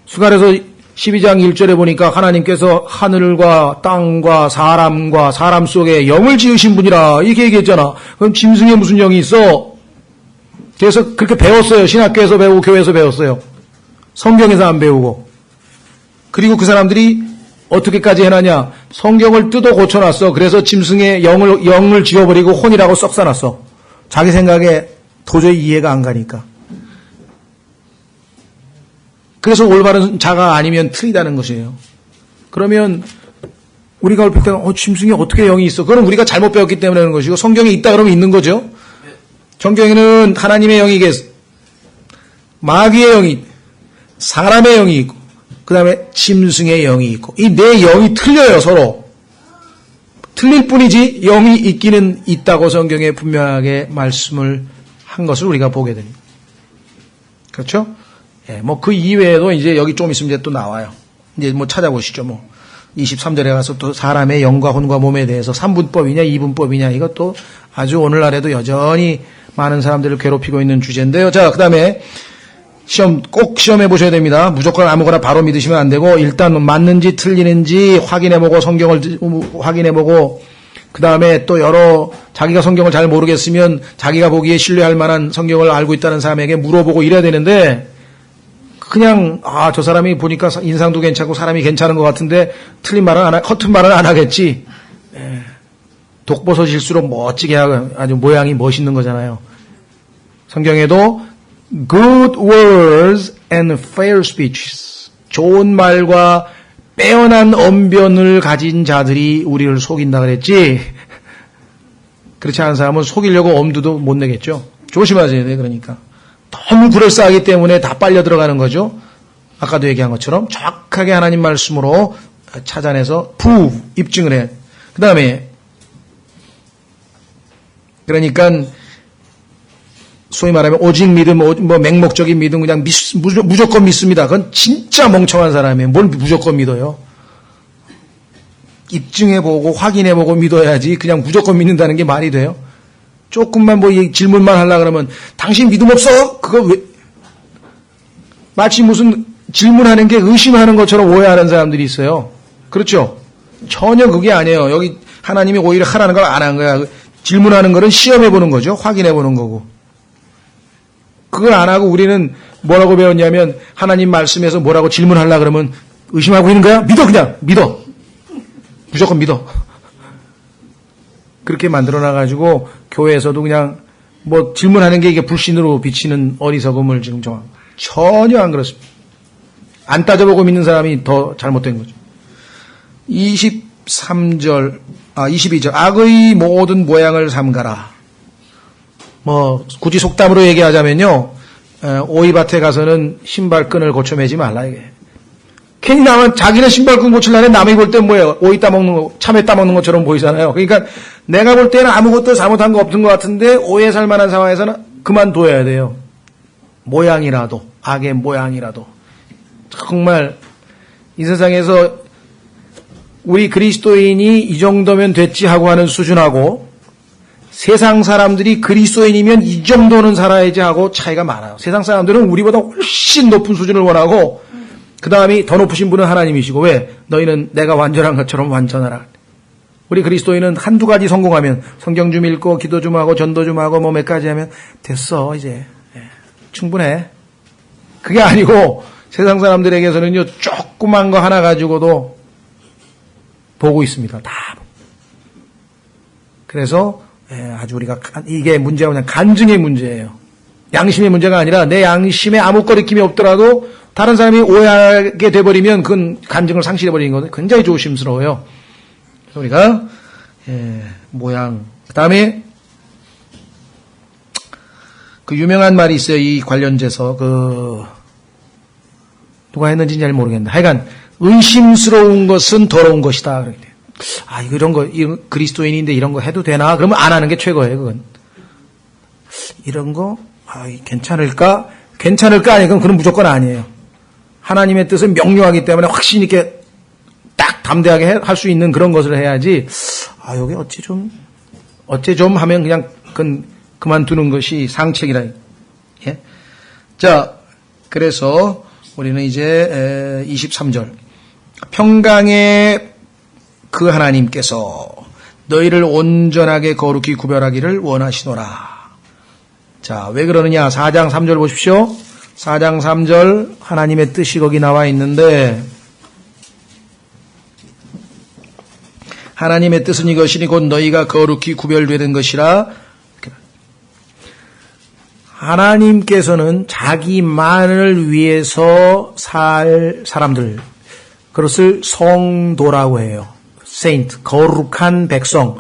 수가랴서 12장 1절에 보니까 하나님께서 하늘과 땅과 사람 속에 영을 지으신 분이라 이렇게 얘기했잖아. 그럼 짐승에 무슨 영이 있어? 그래서 그렇게 배웠어요. 신학교에서 배우고 교회에서 배웠어요. 성경에서 안 배우고. 그리고 그 사람들이 어떻게까지 해놨냐? 성경을 뜯어 고쳐놨어. 그래서 짐승의 영을 지워버리고 혼이라고 썩 써놨어. 자기 생각에 도저히 이해가 안 가니까. 그래서 올바른 자가 아니면 틀리다는 것이에요. 그러면 우리가 볼 때는 짐승이 어떻게 영이 있어? 그건 우리가 잘못 배웠기 때문에 그런 것이고 성경에 있다 그러면 있는 거죠. 성경에는 하나님의 영이 마귀의 영이 사람의 영이 있고 그 다음에 짐승의 영이 있고 이 네 영이 틀려요. 서로. 틀릴 뿐이지 영이 있기는 있다고 성경에 분명하게 말씀을 한 것을 우리가 보게 됩니다. 그렇죠? 예, 뭐 그 이외에도 이제 여기 좀 있으면 이제 또 나와요. 이제 뭐 찾아보시죠. 뭐 23절에 가서 또 사람의 영과 혼과 몸에 대해서 3분법이냐 2분법이냐 이것도 아주 오늘날에도 여전히 많은 사람들을 괴롭히고 있는 주제인데요. 자, 그다음에 꼭 시험해 보셔야 됩니다. 무조건 아무거나 바로 믿으시면 안 되고 일단 맞는지 틀리는지 확인해보고 성경을 확인해보고 그 다음에 또 자기가 성경을 잘 모르겠으면 자기가 보기에 신뢰할 만한 성경을 알고 있다는 사람에게 물어보고 이래야 되는데 그냥 저 사람이 보니까 인상도 괜찮고 사람이 괜찮은 것 같은데 틀린 말은 허튼 말은 안 하겠지. 독버섯일수록 멋지게 하고 아주 모양이 멋있는 거잖아요. 성경에도 good words and fair speeches, 좋은 말과 빼어난 언변을 가진 자들이 우리를 속인다 그랬지. 그렇지 않은 사람은 속이려고 엄두도 못 내겠죠. 조심하셔야 돼요. 그러니까 너무 그럴싸하기 때문에 다 빨려 들어가는 거죠. 아까도 얘기한 것처럼 정확하게 하나님 말씀으로 찾아내서 입증을 해. 그 다음에 그러니까 소위 말하면 오직 믿음, 뭐 맹목적인 믿음 그냥 무조건 믿습니다. 그건 진짜 멍청한 사람이에요. 뭘 무조건 믿어요. 입증해보고 확인해보고 믿어야지 그냥 무조건 믿는다는 게 말이 돼요. 조금만 뭐 질문만 하려고 그러면 당신 믿음 없어? 그거 왜? 마치 무슨 질문하는 게 의심하는 것처럼 오해하는 사람들이 있어요. 그렇죠? 전혀 그게 아니에요. 여기 하나님이 오히려 하라는 걸 안 한 거야. 질문하는 거는 시험해보는 거죠. 확인해보는 거고. 그걸 안 하고 우리는 뭐라고 배웠냐면 하나님 말씀에서 뭐라고 질문하려고 그러면 의심하고 있는 거야? 믿어 그냥. 믿어. 무조건 믿어. 그렇게 만들어놔가지고 교회에서도 그냥 뭐 질문하는 게 이게 불신으로 비치는 어리석음을 지금 전혀 안 그렇습니다. 안 따져보고 믿는 사람이 더 잘못된 거죠. 22절 악의 모든 모양을 삼가라. 뭐 굳이 속담으로 얘기하자면요, 오이밭에 가서는 신발끈을 고쳐 매지 말라 이게. 괜히 나면 자기는 신발끈 고치려면 남이 볼 땐 뭐예요? 오이 따먹는 거, 참외 따먹는 것처럼 보이잖아요. 그러니까 내가 볼 때는 아무것도 잘못한 거 없는 것 같은데 오해 살 만한 상황에서는 그만둬야 돼요. 모양이라도, 악의 모양이라도. 정말 이 세상에서 우리 그리스도인이 이 정도면 됐지 하고 하는 수준하고 세상 사람들이 그리스도인이면 이 정도는 살아야지 하고 차이가 많아요. 세상 사람들은 우리보다 훨씬 높은 수준을 원하고 그 다음이 더 높으신 분은 하나님이시고 왜? 너희는 내가 완전한 것처럼 완전하라. 우리 그리스도인은 한두 가지 성공하면 성경 좀 읽고 기도 좀 하고 전도 좀 하고 뭐 몇 가지 하면 됐어 이제. 충분해. 그게 아니고 세상 사람들에게서는요 조그만 거 하나 가지고도 보고 있습니다. 다. 그래서 아주 우리가 이게 문제가 그냥 간증의 문제예요. 양심의 문제가 아니라 내 양심에 아무 거리낌이 없더라도 다른 사람이 오해하게 돼버리면 그건 간증을 상실해버리는 거는 굉장히 조심스러워요. 그래서 우리가 모양. 그 다음에 그 유명한 말이 있어요. 이 관련돼서 누가 했는지는 잘 모르겠는데 하여간 의심스러운 것은 더러운 것이다. 이런 거 그리스도인인데 이런 거 해도 되나? 그러면 안 하는 게 최고예요. 그건 이런 거 괜찮을까? 아니 그건 무조건 아니에요. 하나님의 뜻은 명료하기 때문에 확신 있게 딱 담대하게 할 수 있는 그런 것을 해야지. 여기 어째 좀 하면 그냥 그만두는 것이 상책이라. 예? 자, 그래서 우리는 이제 23절. 평강의 그 하나님께서 너희를 온전하게 거룩히 구별하기를 원하시노라. 자, 왜 그러느냐? 4장 3절 보십시오. 4장 3절 하나님의 뜻이 거기 나와 있는데 하나님의 뜻은 이것이니 곧 너희가 거룩히 구별되는 것이라. 하나님께서는 자기만을 위해서 살 사람들, 그것을 성도라고 해요. 세인트, 거룩한 백성,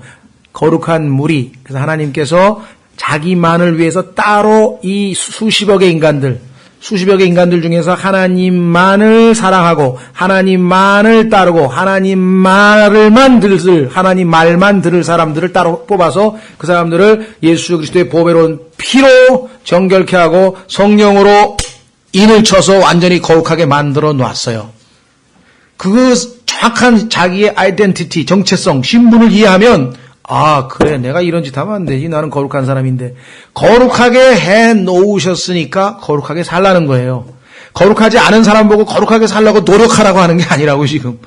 거룩한 무리. 그래서 하나님께서 자기만을 위해서 따로 이 수십억의 인간들 중에서 하나님만을 사랑하고 하나님만을 따르고 하나님 말만 들을 사람들을 따로 뽑아서 그 사람들을 예수 그리스도의 보배로운 피로 정결케 하고 성령으로 인을 쳐서 완전히 거룩하게 만들어 놨어요. 그 정확한 자기의 아이덴티티, 정체성, 신분을 이해하면 그래, 내가 이런 짓 하면 안 되지. 나는 거룩한 사람인데. 거룩하게 해 놓으셨으니까 거룩하게 살라는 거예요. 거룩하지 않은 사람 보고 거룩하게 살라고 노력하라고 하는 게 아니라고 지금.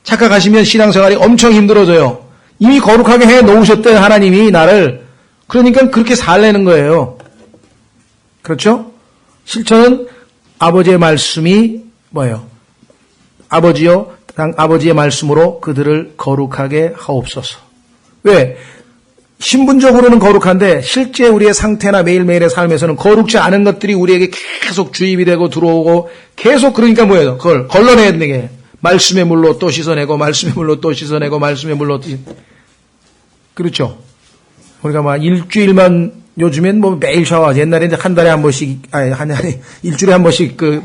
착각하시면 신앙생활이 엄청 힘들어져요. 이미 거룩하게 해 놓으셨던 하나님이 나를. 그러니까 그렇게 살라는 거예요. 그렇죠? 실천은 아버지의 말씀이 뭐예요? 아버지요, 아버지의 말씀으로 그들을 거룩하게 하옵소서. 왜? 신분적으로는 거룩한데 실제 우리의 상태나 매일매일의 삶에서는 거룩지 않은 것들이 우리에게 계속 주입이 되고 들어오고 계속 그러니까 뭐예요? 그걸 걸러내야 되는 게 말씀의 물로 또 씻어내고 말씀의 물로 또 씻어내고 말씀의 물로 또 그렇죠? 우리가 막 일주일만 요즘엔 뭐 매일 샤워 옛날에는 한 달에 한 번씩 일주일에 한 번씩 그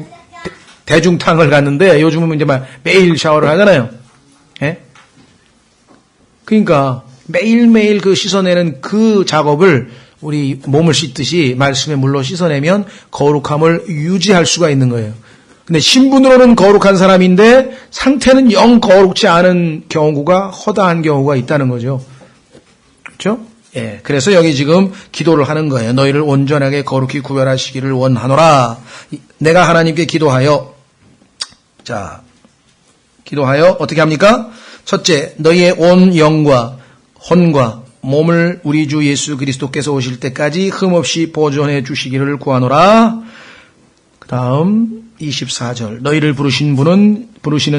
대중탕을 갔는데 요즘은 이제 막 매일 샤워를 하잖아요. 예? 그러니까 매일매일 그 씻어내는 그 작업을 우리 몸을 씻듯이 말씀의 물로 씻어내면 거룩함을 유지할 수가 있는 거예요. 근데 신분으로는 거룩한 사람인데 상태는 영 거룩지 않은 경우가 허다한 경우가 있다는 거죠. 그렇죠? 예. 그래서 여기 지금 기도를 하는 거예요. 너희를 온전하게 거룩히 구별하시기를 원하노라. 내가 하나님께 기도하여 어떻게 합니까? 첫째, 너희의 온 영과 혼과 몸을 우리 주 예수 그리스도께서 오실 때까지 흠없이 보존해 주시기를 구하노라. 그 다음 24절. 너희를 부르시는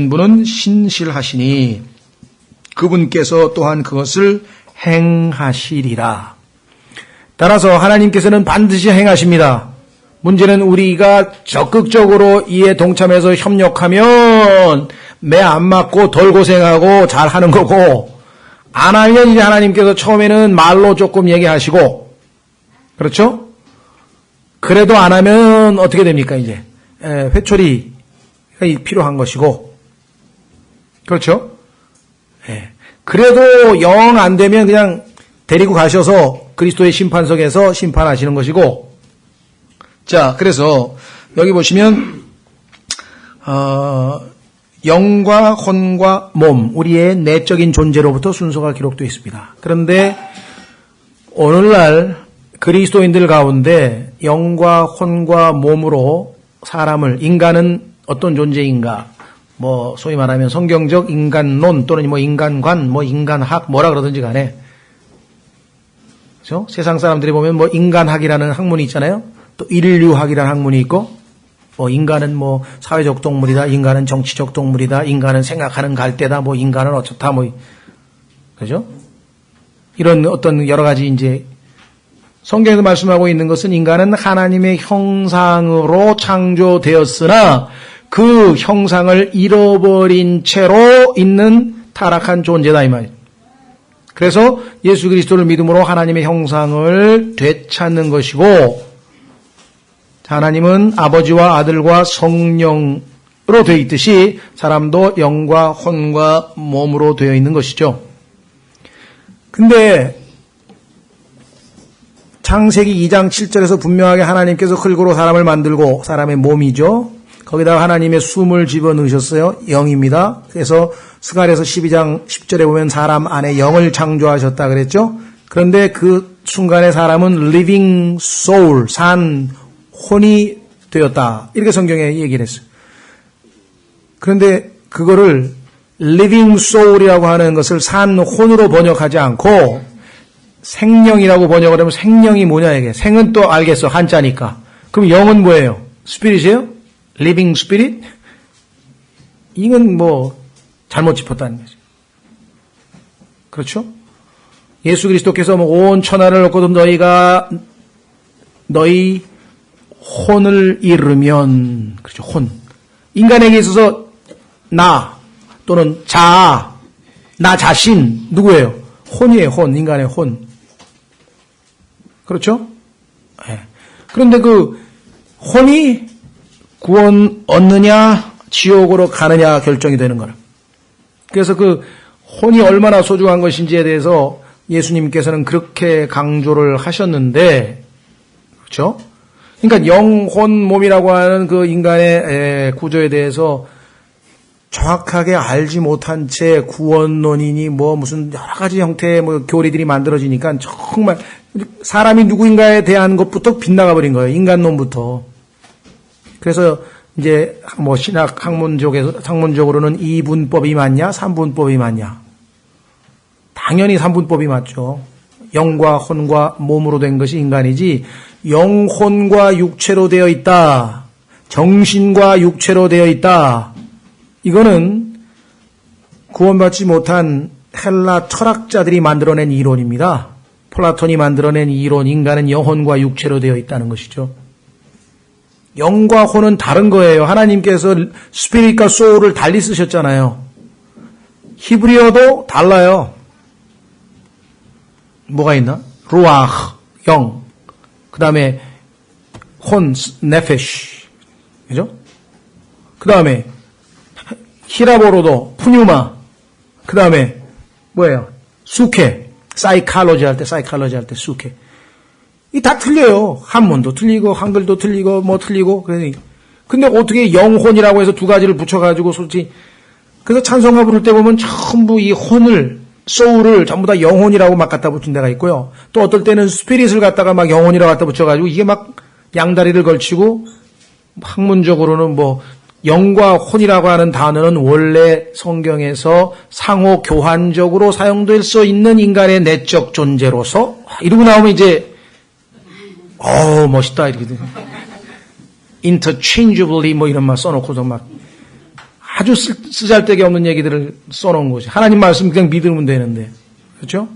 분은 신실하시니 그분께서 또한 그것을 행하시리라. 따라서 하나님께서는 반드시 행하십니다. 문제는 우리가 적극적으로 이에 동참해서 협력하면 매 안 맞고 덜 고생하고 잘 하는 거고, 안 하면 이제 하나님께서 처음에는 말로 조금 얘기하시고, 그렇죠? 그래도 안 하면 어떻게 됩니까, 이제? 회초리가 필요한 것이고, 그렇죠? 그래도 영 안 되면 그냥 데리고 가셔서 그리스도의 심판석에서 심판하시는 것이고, 자, 그래서 여기 보시면, 영과 혼과 몸, 우리의 내적인 존재로부터 순서가 기록되어 있습니다. 그런데 오늘날 그리스도인들 가운데 영과 혼과 몸으로 사람을, 인간은 어떤 존재인가, 뭐 소위 말하면 성경적 인간론 또는 뭐 인간관, 뭐 인간학, 뭐라 그러든지 간에, 그렇죠? 세상 사람들이 보면 뭐 인간학이라는 학문이 있잖아요. 또 인류학이라는 학문이 있고, 뭐 인간은 뭐 사회적 동물이다, 인간은 정치적 동물이다, 인간은 생각하는 갈대다, 뭐 인간은 어쩌다, 뭐 그죠? 이런 어떤 여러 가지 이제 성경에서 말씀하고 있는 것은 인간은 하나님의 형상으로 창조되었으나 그 형상을 잃어버린 채로 있는 타락한 존재다 이 말이에요. 그래서 예수 그리스도를 믿음으로 하나님의 형상을 되찾는 것이고, 하나님은 아버지와 아들과 성령으로 되어 있듯이 사람도 영과 혼과 몸으로 되어 있는 것이죠. 근데 창세기 2장 7절에서 분명하게 하나님께서 흙으로 사람을 만들고 사람의 몸이죠. 거기다가 하나님의 숨을 집어넣으셨어요. 영입니다. 그래서 스가랴서 12장 10절에 보면 사람 안에 영을 창조하셨다 그랬죠. 그런데 그 순간에 사람은 living soul, 산 혼이 되었다. 이렇게 성경에 얘기를 했어요. 그런데 그거를 living soul이라고 하는 것을 산 혼으로 번역하지 않고 생명이라고 번역을 하면 생명이 뭐냐 이게. 생은 또 알겠어. 한자니까. 그럼 영은 뭐예요? 스피릿이에요? living spirit? 이건 뭐 잘못 짚었다는 거죠. 그렇죠? 예수 그리스도께서 온 천하를 얻고도 너희 혼을 잃으면, 그렇죠, 혼. 인간에게 있어서 나 또는 나 자신 누구예요? 혼이에요. 혼. 인간의 혼. 그렇죠? 네. 그런데 그 혼이 구원 얻느냐 지옥으로 가느냐 결정이 되는 거라. 그래서 그 혼이 얼마나 소중한 것인지에 대해서 예수님께서는 그렇게 강조를 하셨는데, 그렇죠? 그러니까 영혼 몸이라고 하는 그 인간의 구조에 대해서 정확하게 알지 못한 채 구원론이니 뭐 무슨 여러 가지 형태의 뭐 교리들이 만들어지니까 정말 사람이 누구인가에 대한 것부터 빗나가 버린 거예요. 인간론부터. 그래서 이제 뭐 신학 학문적으로는 2분법이 맞냐, 3분법이 맞냐. 당연히 3분법이 맞죠. 영과 혼과 몸으로 된 것이 인간이지 영혼과 육체로 되어 있다. 정신과 육체로 되어 있다. 이거는 구원받지 못한 헬라 철학자들이 만들어낸 이론입니다. 플라톤이 만들어낸 이론, 인간은 영혼과 육체로 되어 있다는 것이죠. 영과 혼은 다른 거예요. 하나님께서 스피릿과 소울을 달리 쓰셨잖아요. 히브리어도 달라요. 뭐가 있나? 루아흐, 영. 그 다음에 혼, 네페시. 그죠? 그 다음에 히라보로도 푸뉴마. 그 다음에 뭐예요? 수케. 사이칼로지 할 때 수케. 이 다 틀려요. 한문도 틀리고 한글도 틀리고 뭐 틀리고. 근데 어떻게 영혼이라고 해서 두 가지를 붙여가지고 솔직히 그래서 찬송가 부를 때 보면 전부 이 혼을 소울을 전부 다 영혼이라고 막 갖다 붙인 데가 있고요. 또 어떨 때는 스피릿을 갖다가 막 영혼이라고 갖다 붙여가지고 이게 막 양다리를 걸치고 학문적으로는 뭐 영과 혼이라고 하는 단어는 원래 성경에서 상호 교환적으로 사용될 수 있는 인간의 내적 존재로서 이러고 나오면 이제 멋있다 이렇게 interchangeably 뭐 이런 말 써놓고서 막 아주 쓰잘데기 없는 얘기들을 써놓은 거지. 하나님 말씀 그냥 믿으면 되는데. 그렇죠?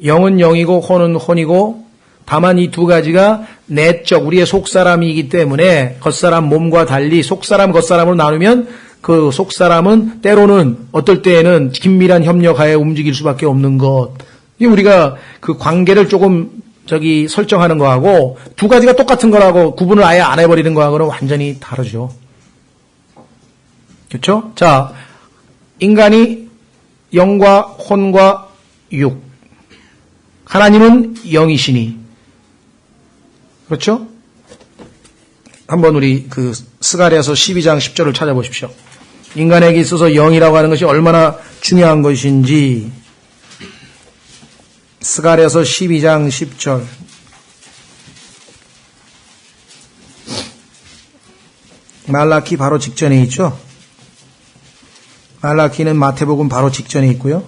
영은 영이고 혼은 혼이고 다만 이 두 가지가 내적 우리의 속사람이기 때문에 겉사람 몸과 달리 속사람 겉사람으로 나누면 그 속사람은 때로는 어떨 때에는 긴밀한 협력하에 움직일 수밖에 없는 것. 이게 우리가 그 관계를 조금 설정하는 거하고 두 가지가 똑같은 거라고 구분을 아예 안 해버리는 거하고는 완전히 다르죠. 그렇죠? 자, 인간이 영과 혼과 육. 하나님은 영이시니. 그렇죠? 한번 우리 그 스가랴서 12장 10절을 찾아보십시오. 인간에게 있어서 영이라고 하는 것이 얼마나 중요한 것인지. 스가랴서 12장 10절. 말라키 바로 직전에 있죠? 말라키는 마태복음 바로 직전에 있고요.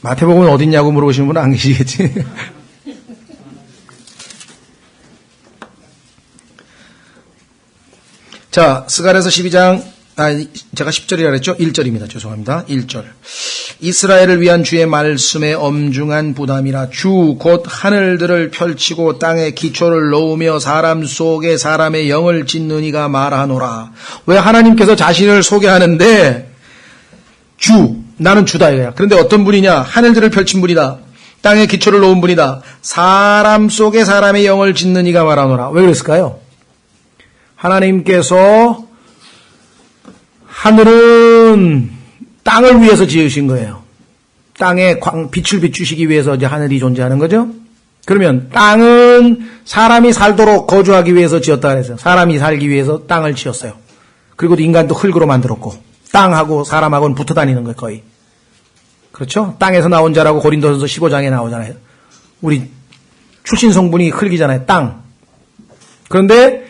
마태복음은 어딨냐고 물어보시는 분은 안 계시겠지. 자, 스가랴서 12장, 제가 10절이라 그랬죠? 1절입니다. 죄송합니다. 1절. 이스라엘을 위한 주의 말씀에 엄중한 부담이라. 주 곧 하늘들을 펼치고 땅에 기초를 놓으며 사람 속에 사람의 영을 짓는 이가 말하노라. 왜 하나님께서 자신을 소개하는데 나는 주다 이거야. 그런데 어떤 분이냐? 하늘들을 펼친 분이다. 땅에 기초를 놓은 분이다. 사람 속에 사람의 영을 짓는 이가 말하노라. 왜 그랬을까요? 하나님께서 하늘은 땅을 위해서 지으신 거예요. 땅에 빛을 비추시기 위해서 이제 하늘이 존재하는 거죠. 그러면 땅은 사람이 살도록 거주하기 위해서 지었다 그랬어요. 사람이 살기 위해서 땅을 지었어요. 그리고 인간도 흙으로 만들었고 땅하고 사람하고는 붙어 다니는 거예요, 거의. 그렇죠? 땅에서 나온 자라고 고린도전서 15장에 나오잖아요. 우리 출신 성분이 흙이잖아요, 땅. 그런데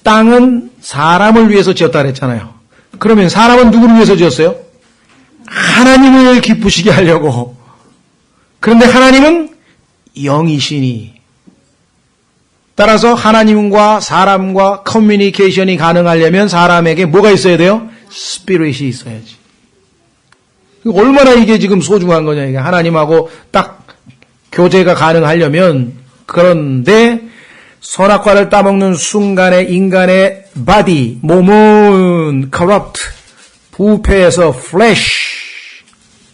땅은 사람을 위해서 지었다 그랬잖아요. 그러면 사람은 누구를 위해서 지었어요? 하나님을 기쁘시게 하려고. 그런데 하나님은 영이시니. 따라서 하나님과 사람과 커뮤니케이션이 가능하려면 사람에게 뭐가 있어야 돼요? 스피릿이 있어야지. 얼마나 이게 지금 소중한 거냐, 이게. 하나님하고 딱 교제가 가능하려면. 그런데 선악과를 따먹는 순간에 인간의 body, 몸은 corrupt, 부패해서 flesh.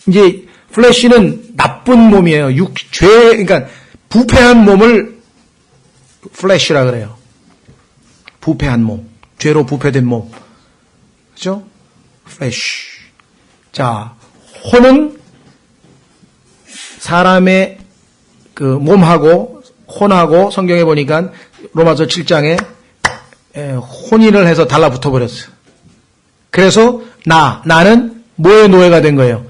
이제 flesh는 나쁜 몸이에요. 그러니까 부패한 몸을 flesh라 그래요. 부패한 몸, 죄로 부패된 몸, 그렇죠? flesh. 자, 혼은 사람의 그 몸하고 혼하고 성경에 보니까 로마서 7장에 혼인을 해서 달라붙어 버렸어요. 그래서 나는 뭐의 노예가 된 거예요?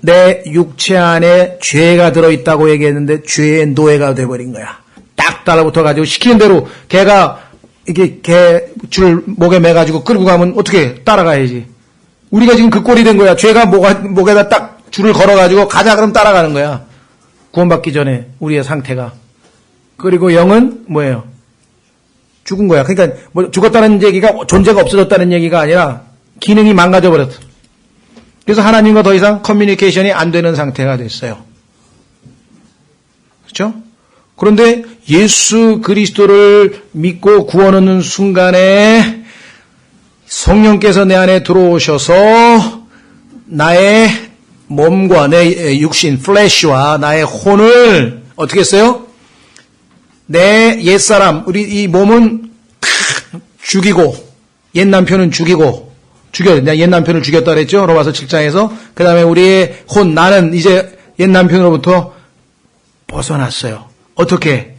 내 육체 안에 죄가 들어있다고 얘기했는데 죄의 노예가 돼버린 거야. 딱 달라붙어가지고 시키는 대로 걔가 이게 개 줄 목에 매가지고 끌고 가면 어떻게 따라가야지. 우리가 지금 그 꼴이 된 거야. 죄가 목에다 딱 줄을 걸어가지고 가자 그럼 따라가는 거야. 구원받기 전에 우리의 상태가. 그리고 영은 뭐예요? 죽은 거야. 그러니까 뭐 죽었다는 얘기가 존재가 없어졌다는 얘기가 아니라 기능이 망가져 버렸어. 그래서 하나님과 더 이상 커뮤니케이션이 안 되는 상태가 됐어요. 그렇죠? 그런데 예수 그리스도를 믿고 구원 얻는 순간에 성령께서 내 안에 들어오셔서 나의 몸과 내 육신, 플래시와 나의 혼을 어떻게 했어요? 내 옛사람, 우리 이 몸은 죽이고 옛 남편은 죽여야 옛 남편을 죽였다 그랬죠? 로마서 7장에서. 그 다음에 우리의 혼, 나는 이제 옛 남편으로부터 벗어났어요. 어떻게?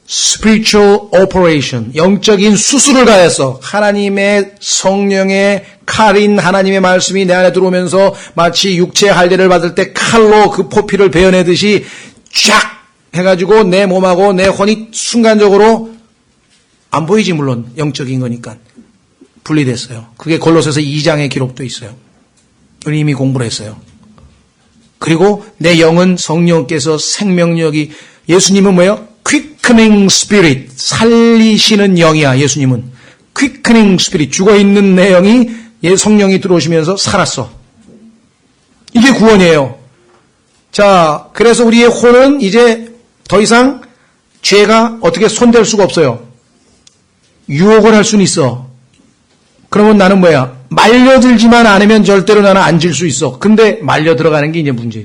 spiritual operation, 영적인 수술을 가해서 하나님의 성령의 칼인 하나님의 말씀이 내 안에 들어오면서 마치 육체의 할례를 받을 때 칼로 그 포피를 베어내듯이 쫙 해가지고 내 몸하고 내 혼이 순간적으로 안 보이지, 물론 영적인 거니까 분리됐어요. 그게 골로새서 2장에 기록돼 있어요. 우리 이미 공부를 했어요. 그리고 내 영은 성령께서 생명력이, 예수님은 뭐예요? quickening spirit, 살리시는 영이야. 예수님은 quickening spirit, 죽어있는 내 영이 성령이 들어오시면서 살았어. 이게 구원이에요. 자, 그래서 우리의 혼은 이제 더 이상 죄가 어떻게 손댈 수가 없어요. 유혹을 할 수는 있어. 그러면 나는 뭐야? 말려들지만 않으면 절대로 나는 안 질 수 있어. 근데 말려 들어가는 게 이제 문제.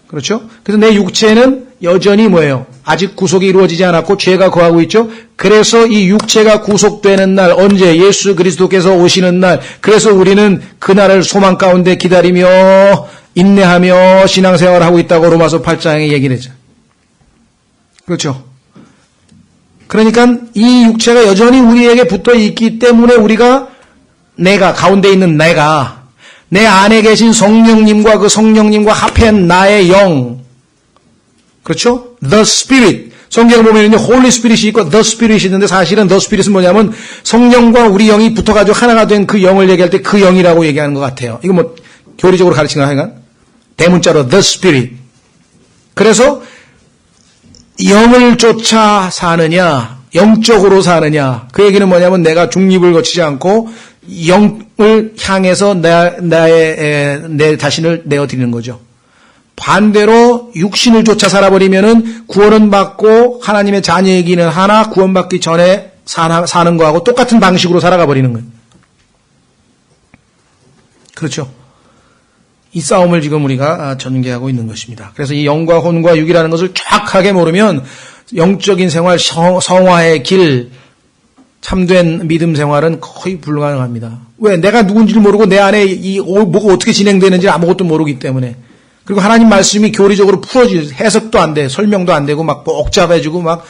그렇죠? 그래서 내 육체는 여전히 뭐예요? 아직 구속이 이루어지지 않았고 죄가 거하고 있죠? 그래서 이 육체가 구속되는 날, 언제? 예수 그리스도께서 오시는 날. 그래서 우리는 그날을 소망 가운데 기다리며 인내하며 신앙생활을 하고 있다고 로마서 8장에 얘기를 했죠. 그렇죠? 그러니까 이 육체가 여전히 우리에게 붙어 있기 때문에 우리가 내가, 가운데 있는 내가, 내 안에 계신 성령님과 그 성령님과 합한 나의 영, 그렇죠? The Spirit. 성경을 보면 Holy Spirit이 있고 The Spirit이 있는데 사실은 The Spirit은 뭐냐면 성령과 우리 영이 붙어가지고 하나가 된 그 영을 얘기할 때 그 영이라고 얘기하는 것 같아요. 이거 뭐 교리적으로 가르치는 거 하여간 대문자로 The Spirit. 그래서 영을 쫓아 사느냐, 영적으로 사느냐. 그 얘기는 뭐냐면 내가 중립을 거치지 않고 영을 향해서 내 자신을 내어드리는 거죠. 반대로 육신을 쫓아 살아버리면은 구원은 받고 하나님의 자녀이기는 하나 구원받기 전에 사는 거하고 똑같은 방식으로 살아가 버리는 거예요. 그렇죠. 이 싸움을 지금 우리가 전개하고 있는 것입니다. 그래서 이 영과 혼과 육이라는 것을 정확하게 모르면 영적인 생활, 성화의 길, 참된 믿음 생활은 거의 불가능합니다. 왜? 내가 누군지를 모르고 내 안에 뭐가 어떻게 진행되는지 아무것도 모르기 때문에. 그리고 하나님 말씀이 교리적으로 해석도 안 돼, 설명도 안 되고 막 복잡해지고 막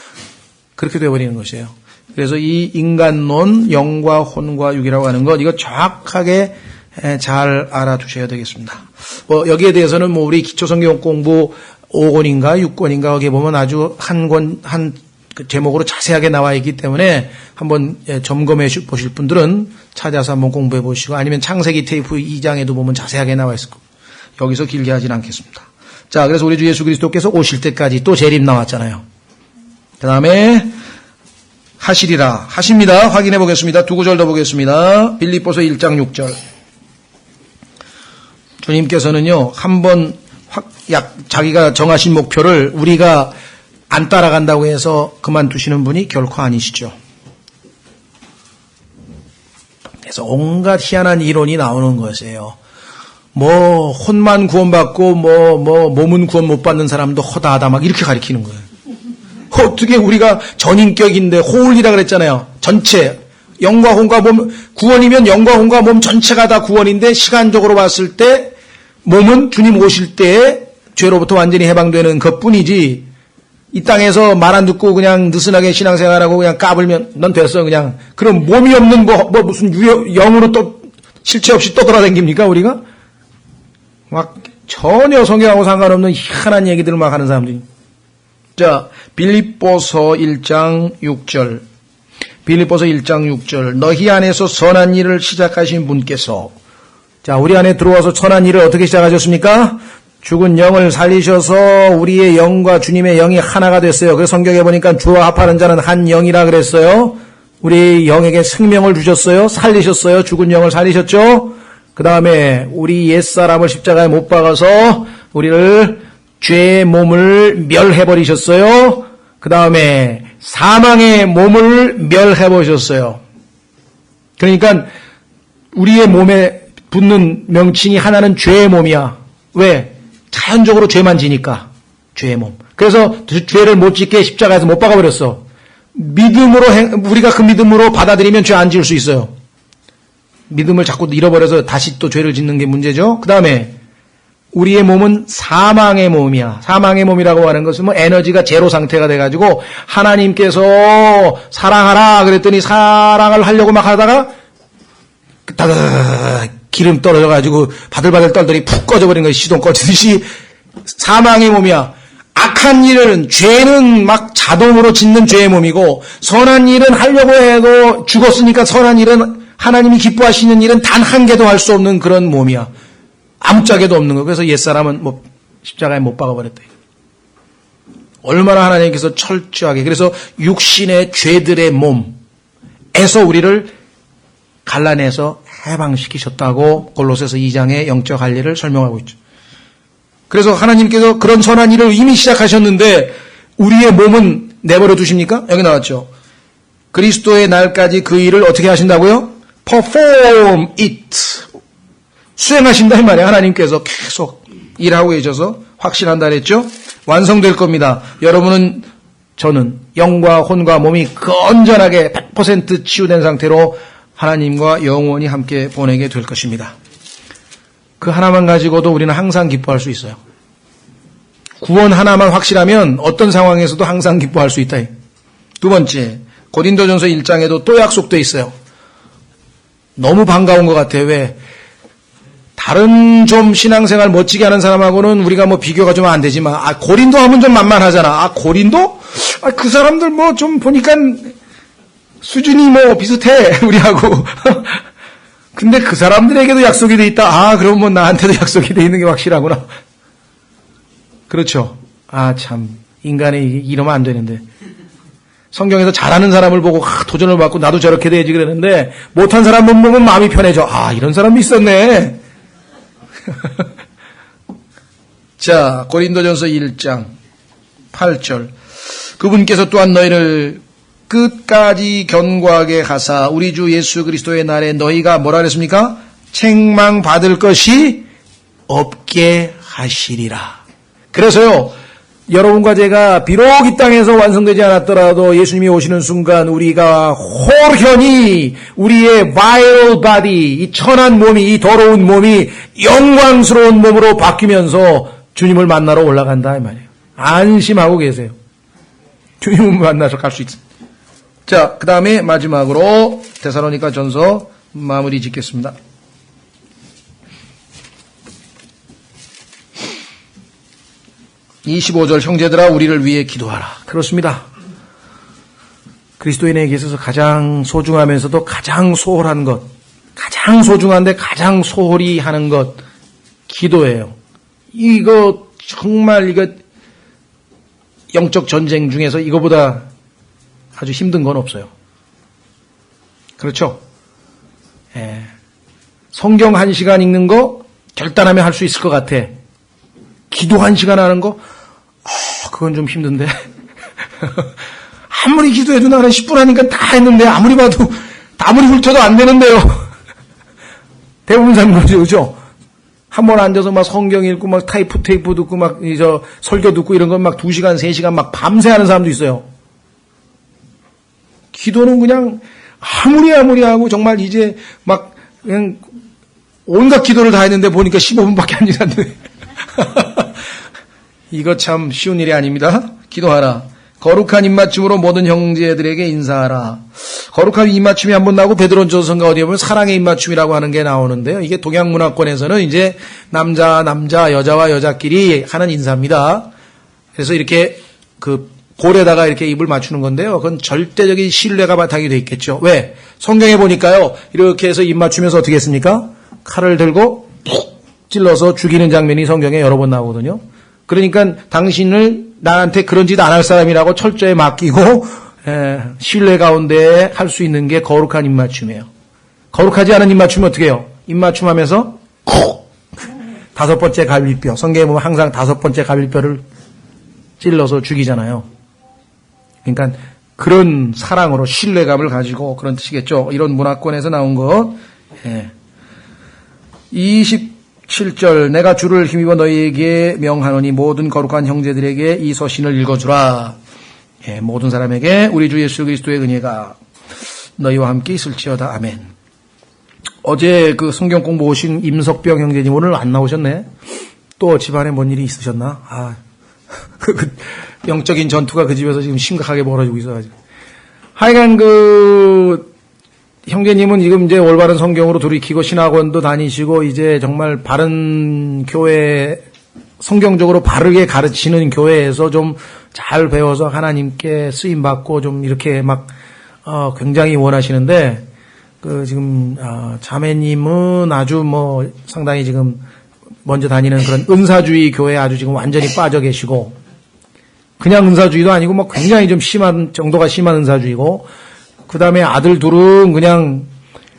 그렇게 되어버리는 것이에요. 그래서 이 인간론, 영과 혼과 육이라고 하는 것, 이거 정확하게 잘 알아두셔야 되겠습니다. 여기에 대해서는 우리 기초성경 공부 5권인가 6권인가 거기에 보면 아주 한 제목으로 자세하게 나와 있기 때문에 한번 점검해 보실 분들은 찾아서 한번 공부해 보시고, 아니면 창세기 테이프 2장에도 보면 자세하게 나와 있을 거고, 여기서 길게 하진 않겠습니다. 자, 그래서 우리 주 예수 그리스도께서 오실 때까지 또 재림 나왔잖아요. 그 다음에 하시리라, 하십니다. 확인해 보겠습니다. 두 구절 더 보겠습니다. 빌립보서 1장 6절. 주님께서는요, 한번 자기가 정하신 목표를 우리가 안 따라간다고 해서 그만두시는 분이 결코 아니시죠. 그래서 온갖 희한한 이론이 나오는 것이에요. 혼만 구원받고 몸은 구원 못 받는 사람도 허다하다 막 이렇게 가리키는 거예요. 어떻게 우리가 전인격인데, 호울이라 그랬잖아요. 전체 영과 혼과 몸, 구원이면 영과 혼과 몸 전체가 다 구원인데, 시간적으로 봤을 때 몸은 주님 오실 때에 죄로부터 완전히 해방되는 것뿐이지, 이 땅에서 말 안 듣고 그냥 느슨하게 신앙생활하고 그냥 까불면 넌 됐어 그냥. 그럼 몸이 없는 무슨 영으로 또 실체 없이 떠돌아다닙니까 우리가? 막 전혀 성경하고 상관없는 희한한 얘기들을 막 하는 사람들이. 자, 빌립보서 1장 6절. 빌립보서 1장 6절. 너희 안에서 선한 일을 시작하신 분께서, 자, 우리 안에 들어와서 선한 일을 어떻게 시작하셨습니까? 죽은 영을 살리셔서 우리의 영과 주님의 영이 하나가 됐어요. 그래서 성경에 보니까 주와 합하는 자는 한 영이라 그랬어요. 우리 영에게 생명을 주셨어요. 살리셨어요. 죽은 영을 살리셨죠. 그 다음에 우리 옛사람을 십자가에 못 박아서 우리를 죄의 몸을 멸해버리셨어요. 그 다음에 사망의 몸을 멸해버리셨어요. 그러니까 우리의 몸에 붙는 명칭이 하나는 죄의 몸이야. 왜? 자연적으로 죄만 지니까. 죄의 몸. 그래서 죄를 못 짓게 십자가에서 못 박아버렸어. 믿음으로, 우리가 그 믿음으로 받아들이면 죄 안 지을 수 있어요. 믿음을 자꾸 잃어버려서 다시 또 죄를 짓는 게 문제죠. 그 다음에 우리의 몸은 사망의 몸이야. 사망의 몸이라고 하는 것은 에너지가 제로 상태가 돼가지고 하나님께서 사랑하라 그랬더니 사랑을 하려고 막 하다가 기름 떨어져가지고 바들바들 떨더니 푹 꺼져버린 거예요. 시동 꺼지듯이. 사망의 몸이야. 악한 일은, 죄는 막 자동으로 짓는 죄의 몸이고, 선한 일은 하려고 해도 죽었으니까 선한 일은, 하나님이 기뻐하시는 일은 단 한 개도 할 수 없는 그런 몸이야. 아무짝에도 없는 거. 그래서 옛사람은 십자가에 못 박아버렸대. 얼마나 하나님께서 철저하게. 그래서 육신의 죄들의 몸에서 우리를 갈라내서 해방시키셨다고 골로새서 2장의 영적 할례를 설명하고 있죠. 그래서 하나님께서 그런 선한 일을 이미 시작하셨는데 우리의 몸은 내버려 두십니까? 여기 나왔죠. 그리스도의 날까지 그 일을 어떻게 하신다고요? perform it. 수행하신다 이 말이에요. 하나님께서 계속 일하고 계셔서 확신한다 그랬죠. 완성될 겁니다. 여러분은, 저는 영과 혼과 몸이 건전하게 100% 치유된 상태로 하나님과 영원히 함께 보내게 될 것입니다. 그 하나만 가지고도 우리는 항상 기뻐할 수 있어요. 구원 하나만 확실하면 어떤 상황에서도 항상 기뻐할 수 있다. 두 번째, 고린도전서 1장에도 또 약속돼 있어요. 너무 반가운 것 같아요. 왜? 다른 좀 신앙생활 멋지게 하는 사람하고는 우리가 비교가 좀 안 되지만, 고린도 하면 좀 만만하잖아. 고린도? 그 사람들 좀 보니까 수준이 비슷해, 우리하고. 근데 그 사람들에게도 약속이 돼 있다. 그럼 나한테도 약속이 돼 있는 게 확실하구나. 그렇죠. 참, 인간이 이러면 안 되는데. 성경에서 잘하는 사람을 보고 도전을 받고 나도 저렇게 돼야지 그러는데, 못한 사람 보면 마음이 편해져. 이런 사람이 있었네. 자, 고린도전서 1장 8절. 그분께서 또한 너희를 끝까지 견고하게 하사 우리 주 예수 그리스도의 날에 너희가 뭐라 그랬습니까? 책망받을 것이 없게 하시리라. 그래서요, 여러분과 제가 비록 이 땅에서 완성되지 않았더라도 예수님이 오시는 순간 우리가 홀현히 우리의 vile body, 이 천한 몸이, 이 더러운 몸이 영광스러운 몸으로 바뀌면서 주님을 만나러 올라간다 이 말이에요. 안심하고 계세요. 주님을 만나서 갈 수 있습니다. 자, 그 다음에 마지막으로 데살로니가 전서 마무리 짓겠습니다. 25절 형제들아 우리를 위해 기도하라. 그렇습니다. 그리스도인에게 있어서 가장 소중하면서도 가장 소홀한 것, 가장 소중한데 가장 소홀히 하는 것, 기도예요. 이거 정말 이거 영적 전쟁 중에서 이거보다 아주 힘든 건 없어요. 그렇죠? 예. 성경 1시간 읽는 거 결단하면 할 수 있을 것 같아. 기도 1시간 하는 거? 그건 좀 힘든데. 아무리 기도해도 나는 10분 하니까 다 했는데 아무리 봐도 아무리 훑어도 안 되는데요. 대부분 사람 그러죠. 한 번 앉아서 막 성경 읽고 막 테이프 듣고 막 설교 듣고 이런 건 막 2시간, 3시간 막 밤새 하는 사람도 있어요. 기도는 그냥 아무리 하고 정말 이제 막 그냥 온갖 기도를 다 했는데 보니까 15분밖에 안 지났네. 이거 참 쉬운 일이 아닙니다. 기도하라. 거룩한 입맞춤으로 모든 형제들에게 인사하라. 거룩한 입맞춤이 한번 나오고 베드로전서인가 어디에 보면 사랑의 입맞춤이라고 하는 게 나오는데요. 이게 동양 문화권에서는 이제 남자, 여자와 여자끼리 하는 인사입니다. 그래서 이렇게 그 볼에다가 이렇게 입을 맞추는 건데요. 그건 절대적인 신뢰가 바탕이 돼 있겠죠. 왜? 성경에 보니까요. 이렇게 해서 입 맞추면서 어떻게 했습니까? 칼을 들고 푹 찔러서 죽이는 장면이 성경에 여러 번 나오거든요. 그러니까 당신을 나한테 그런 짓 안 할 사람이라고 철저히 맡기고 신뢰 가운데 할 수 있는 게 거룩한 입맞춤이에요. 거룩하지 않은 입맞춤은 어떻게 해요? 입맞춤하면서 콕! 5번째 갈비뼈. 성경에 보면 항상 5번째 갈비뼈를 찔러서 죽이잖아요. 그러니까 그런 사랑으로 신뢰감을 가지고 그런 뜻이겠죠. 이런 문화권에서 나온 것. 27절 내가 주를 힘입어 너희에게 명하노니 모든 거룩한 형제들에게 이 서신을 읽어주라. 모든 사람에게 우리 주 예수 그리스도의 은혜가 너희와 함께 있을지어다. 아멘. 어제 그 성경 공부 오신 임석병 형제님 오늘 안 나오셨네. 또 집안에 뭔 일이 있으셨나? 영적인 전투가 그 집에서 지금 심각하게 벌어지고 있어가지고. 하여간 형제님은 지금 이제 올바른 성경으로 돌이키고 신학원도 다니시고 이제 정말 바른 교회, 성경적으로 바르게 가르치는 교회에서 좀 잘 배워서 하나님께 쓰임받고 좀 이렇게 막, 굉장히 원하시는데, 지금, 자매님은 아주 상당히 지금 먼저 다니는 그런 은사주의 교회에 아주 지금 완전히 빠져 계시고, 그냥 은사주의도 아니고 굉장히 좀 정도가 심한 은사주의고, 그 다음에 아들 둘은 그냥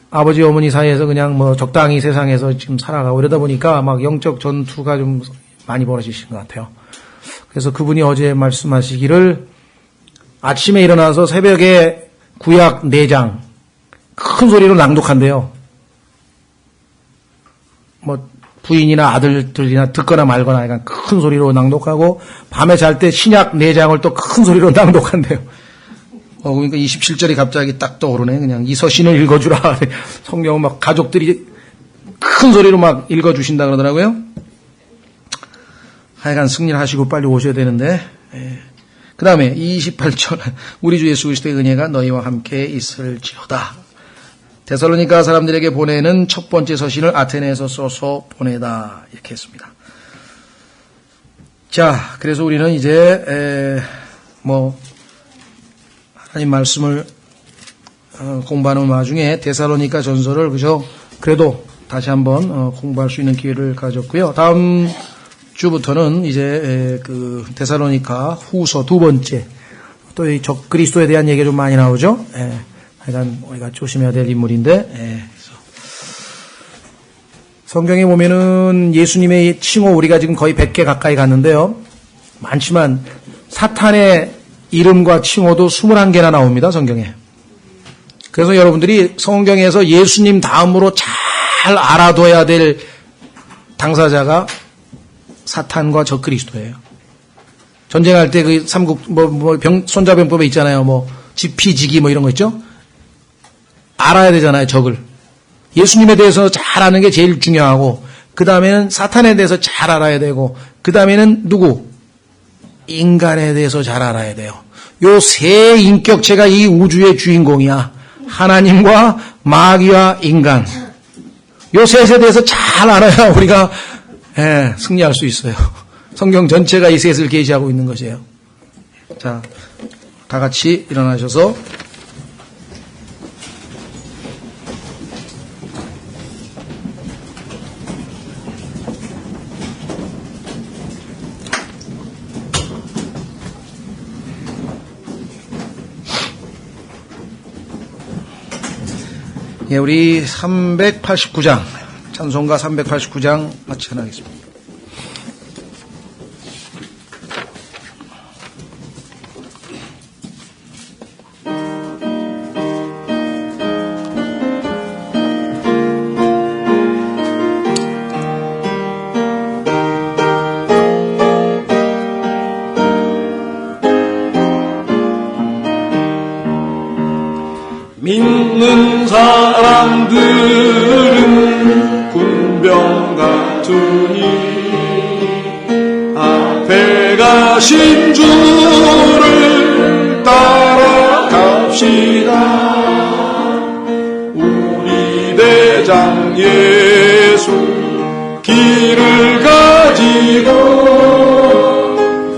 아버지 어머니 사이에서 그냥 적당히 세상에서 지금 살아가고 이러다 보니까 막 영적 전투가 좀 많이 벌어지신 것 같아요. 그래서 그분이 어제 말씀하시기를 아침에 일어나서 새벽에 구약 4장 큰 소리로 낭독한대요. 부인이나 아들들이나 듣거나 말거나 약간 큰 소리로 낭독하고 밤에 잘 때 신약 4장을 또 큰 소리로 낭독한대요. 그러니까 27절이 갑자기 딱 떠오르네. 그냥 이 서신을 읽어주라. 성경은 막 가족들이 큰 소리로 막 읽어주신다 그러더라고요. 하여간 승리를 하시고 빨리 오셔야 되는데. 그 다음에 28절. 우리 주 예수 그리스도의 은혜가 너희와 함께 있을지어다. 데살로니가 사람들에게 보내는 첫 번째 서신을 아테네에서 써서 보내다. 이렇게 했습니다. 자, 그래서 우리는 이제 하나님 말씀을 공부하는 와중에 데살로니가 전서를 그래도 다시 한번 공부할 수 있는 기회를 가졌고요. 다음 주부터는 이제 데살로니가 후서 2번째 또 이 적그리스도에 대한 얘기가 좀 많이 나오죠. 하여간 우리가 조심해야 될 인물인데 성경에 보면은 예수님의 칭호 우리가 지금 거의 100개 가까이 갔는데요. 많지만 사탄의 이름과 칭호도 21개나 나옵니다. 성경에. 그래서 여러분들이 성경에서 예수님 다음으로 잘 알아둬야 될 당사자가 사탄과 적그리스도예요. 전쟁할 때 그 삼국 손자병법에 있잖아요. 지피지기 이런 거 있죠. 알아야 되잖아요. 적을. 예수님에 대해서 잘 아는 게 제일 중요하고, 그 다음에는 사탄에 대해서 잘 알아야 되고, 그 다음에는 누구? 인간에 대해서 잘 알아야 돼요. 요 세 인격체가 이 우주의 주인공이야. 하나님과 마귀와 인간. 요 셋에 대해서 잘 알아야 우리가 승리할 수 있어요. 성경 전체가 이 셋을 계시하고 있는 것이에요. 자, 다 같이 일어나셔서 우리 389장, 찬송가 389장 같이 하겠습니다. 믿는 사람들은 군병 같으니 앞에 가신 주를 따라갑시다. 우리 대장 예수 길을 가지고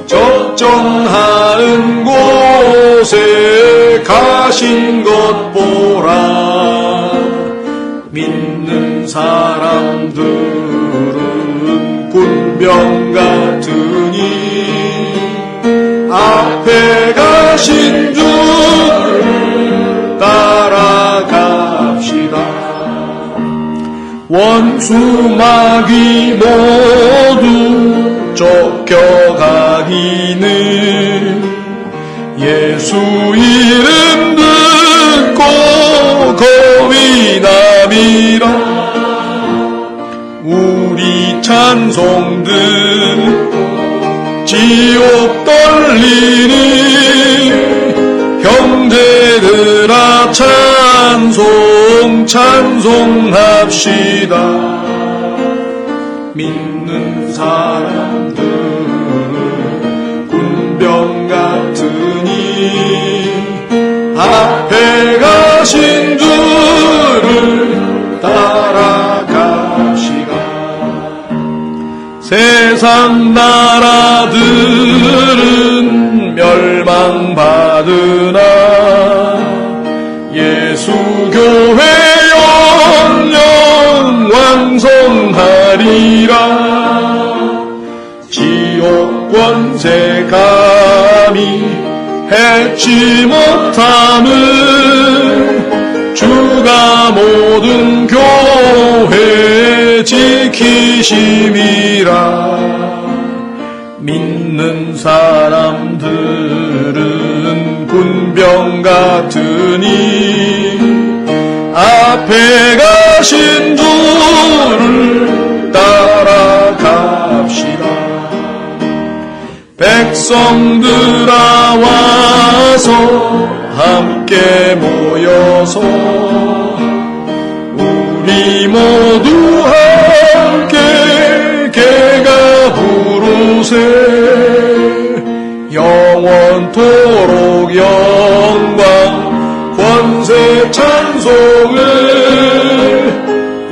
적정하는 곳에 가신 것 보라. 믿는 사람들은 군병 같으니 앞에 가신 주를 따라갑시다. 원수 마귀 모두 쫓겨가기는 예수 이름 듣고 겁이 남이라. 우리 찬송 듣고 지옥 떨리는 형제들아 찬송합시다. 믿는 사람들은 군병 같으니 앞에 가신 주를 따라갑시다. 세상 나라들은 멸망받으나 예수 교회 영영 왕성하리라. 지옥 권세 감히 해치 못함은 주가 모든 교회 지키심이라. 믿는 사람들은 군병 같으니 앞에 가신 주를 따라갑시다. 백성들아 와서 함께 모여서 우리 모두 함께 개가 부르세. 영원토록 영광 권세 찬송을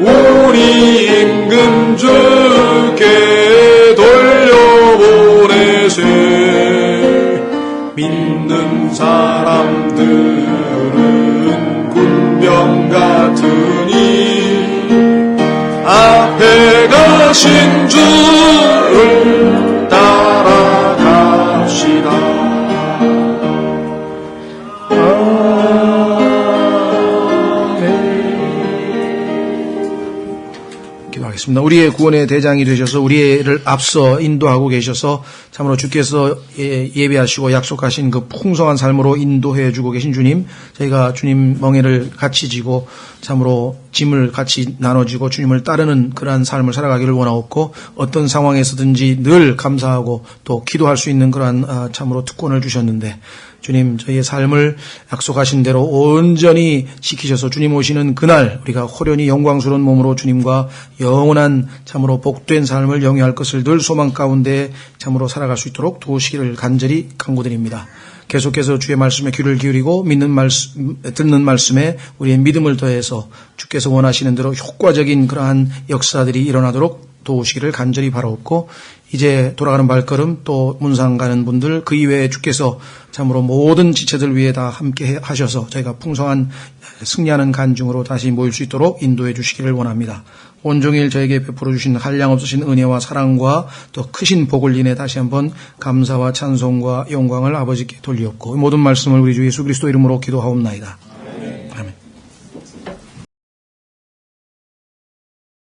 우리 임금 주께 돌려보내세. 믿는 사람들은 군병 같으니 앞에 가신 주를 따라갑시다. 기도하겠습니다. 우리의 구원의 대장이 되셔서 우리를 앞서 인도하고 계셔서 참으로 주께서 예비하시고 약속하신 그 풍성한 삶으로 인도해 주고 계신 주님, 저희가 주님 멍에를 같이 지고 참으로 짐을 같이 나눠지고 주님을 따르는 그러한 삶을 살아가기를 원하옵고, 어떤 상황에서든지 늘 감사하고 또 기도할 수 있는 그러한 참으로 특권을 주셨는데, 주님 저희의 삶을 약속하신 대로 온전히 지키셔서 주님 오시는 그날 우리가 호련히 영광스러운 몸으로 주님과 영원한 참으로 복된 삶을 영위할 것을 늘 소망 가운데 참으로 살아갈 수 있도록 도우시기를 간절히 간구드립니다. 계속해서 주의 말씀에 귀를 기울이고 듣는 말씀에 우리의 믿음을 더해서 주께서 원하시는 대로 효과적인 그러한 역사들이 일어나도록 도우시기를 간절히 바라옵고, 이제 돌아가는 발걸음 또 문상 가는 분들 그 이외에 주께서 참으로 모든 지체들 위해 다 함께 하셔서 저희가 풍성한 승리하는 간증으로 다시 모일 수 있도록 인도해 주시기를 원합니다. 온종일 저에게 베풀어 주신 한량없으신 은혜와 사랑과 또 크신 복을 인해 다시 한번 감사와 찬송과 영광을 아버지께 돌리옵고, 모든 말씀을 우리 주 예수 그리스도 이름으로 기도하옵나이다.